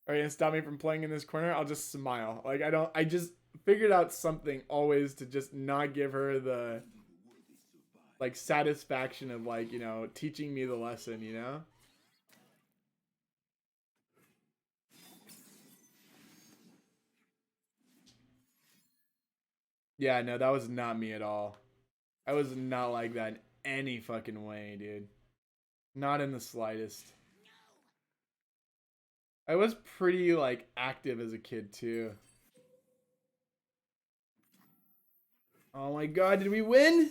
Are you gonna stop me from playing in this corner? I'll just smile. Like, I just figured out something always to just not give her the, like, satisfaction of, like, you know, teaching me the lesson, you know? Yeah, no, that was not me at all. I was not like that in any fucking way, dude. Not in the slightest. I was pretty, like, active as a kid, too. Oh my god, did we win?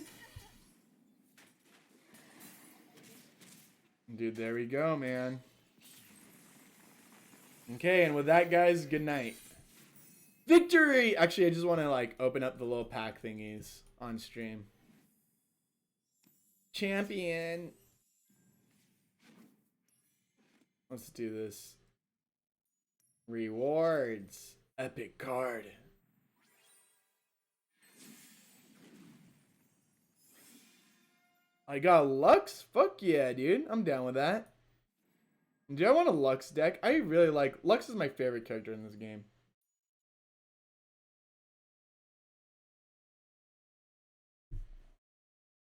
Dude, there we go, man. Okay, and with that, guys, good night. Victory! Actually, I just want to, like, open up the little pack thingies on stream. Champion. Let's do this. Rewards. Epic card. I got Lux? Fuck yeah, dude. I'm down with that. Do I want a Lux deck? I really like... Lux is my favorite character in this game.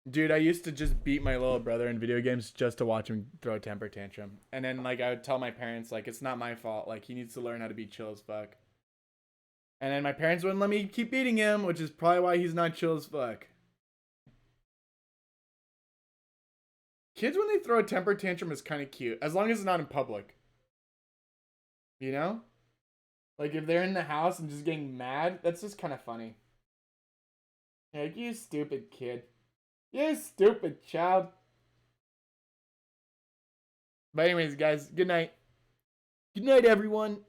Dude, I used to just beat my little brother in video games just to watch him throw a temper tantrum. And then, like, I would tell my parents, like, it's not my fault. Like, he needs to learn how to be chill as fuck. And then my parents wouldn't let me keep beating him, which is probably why he's not chill as fuck. Kids, when they throw a temper tantrum, is kind of cute. As long as it's not in public. You know? Like, if they're in the house and just getting mad, that's just kind of funny. Like, you stupid kid. You stupid child. But anyways, guys, good night. Good night, everyone.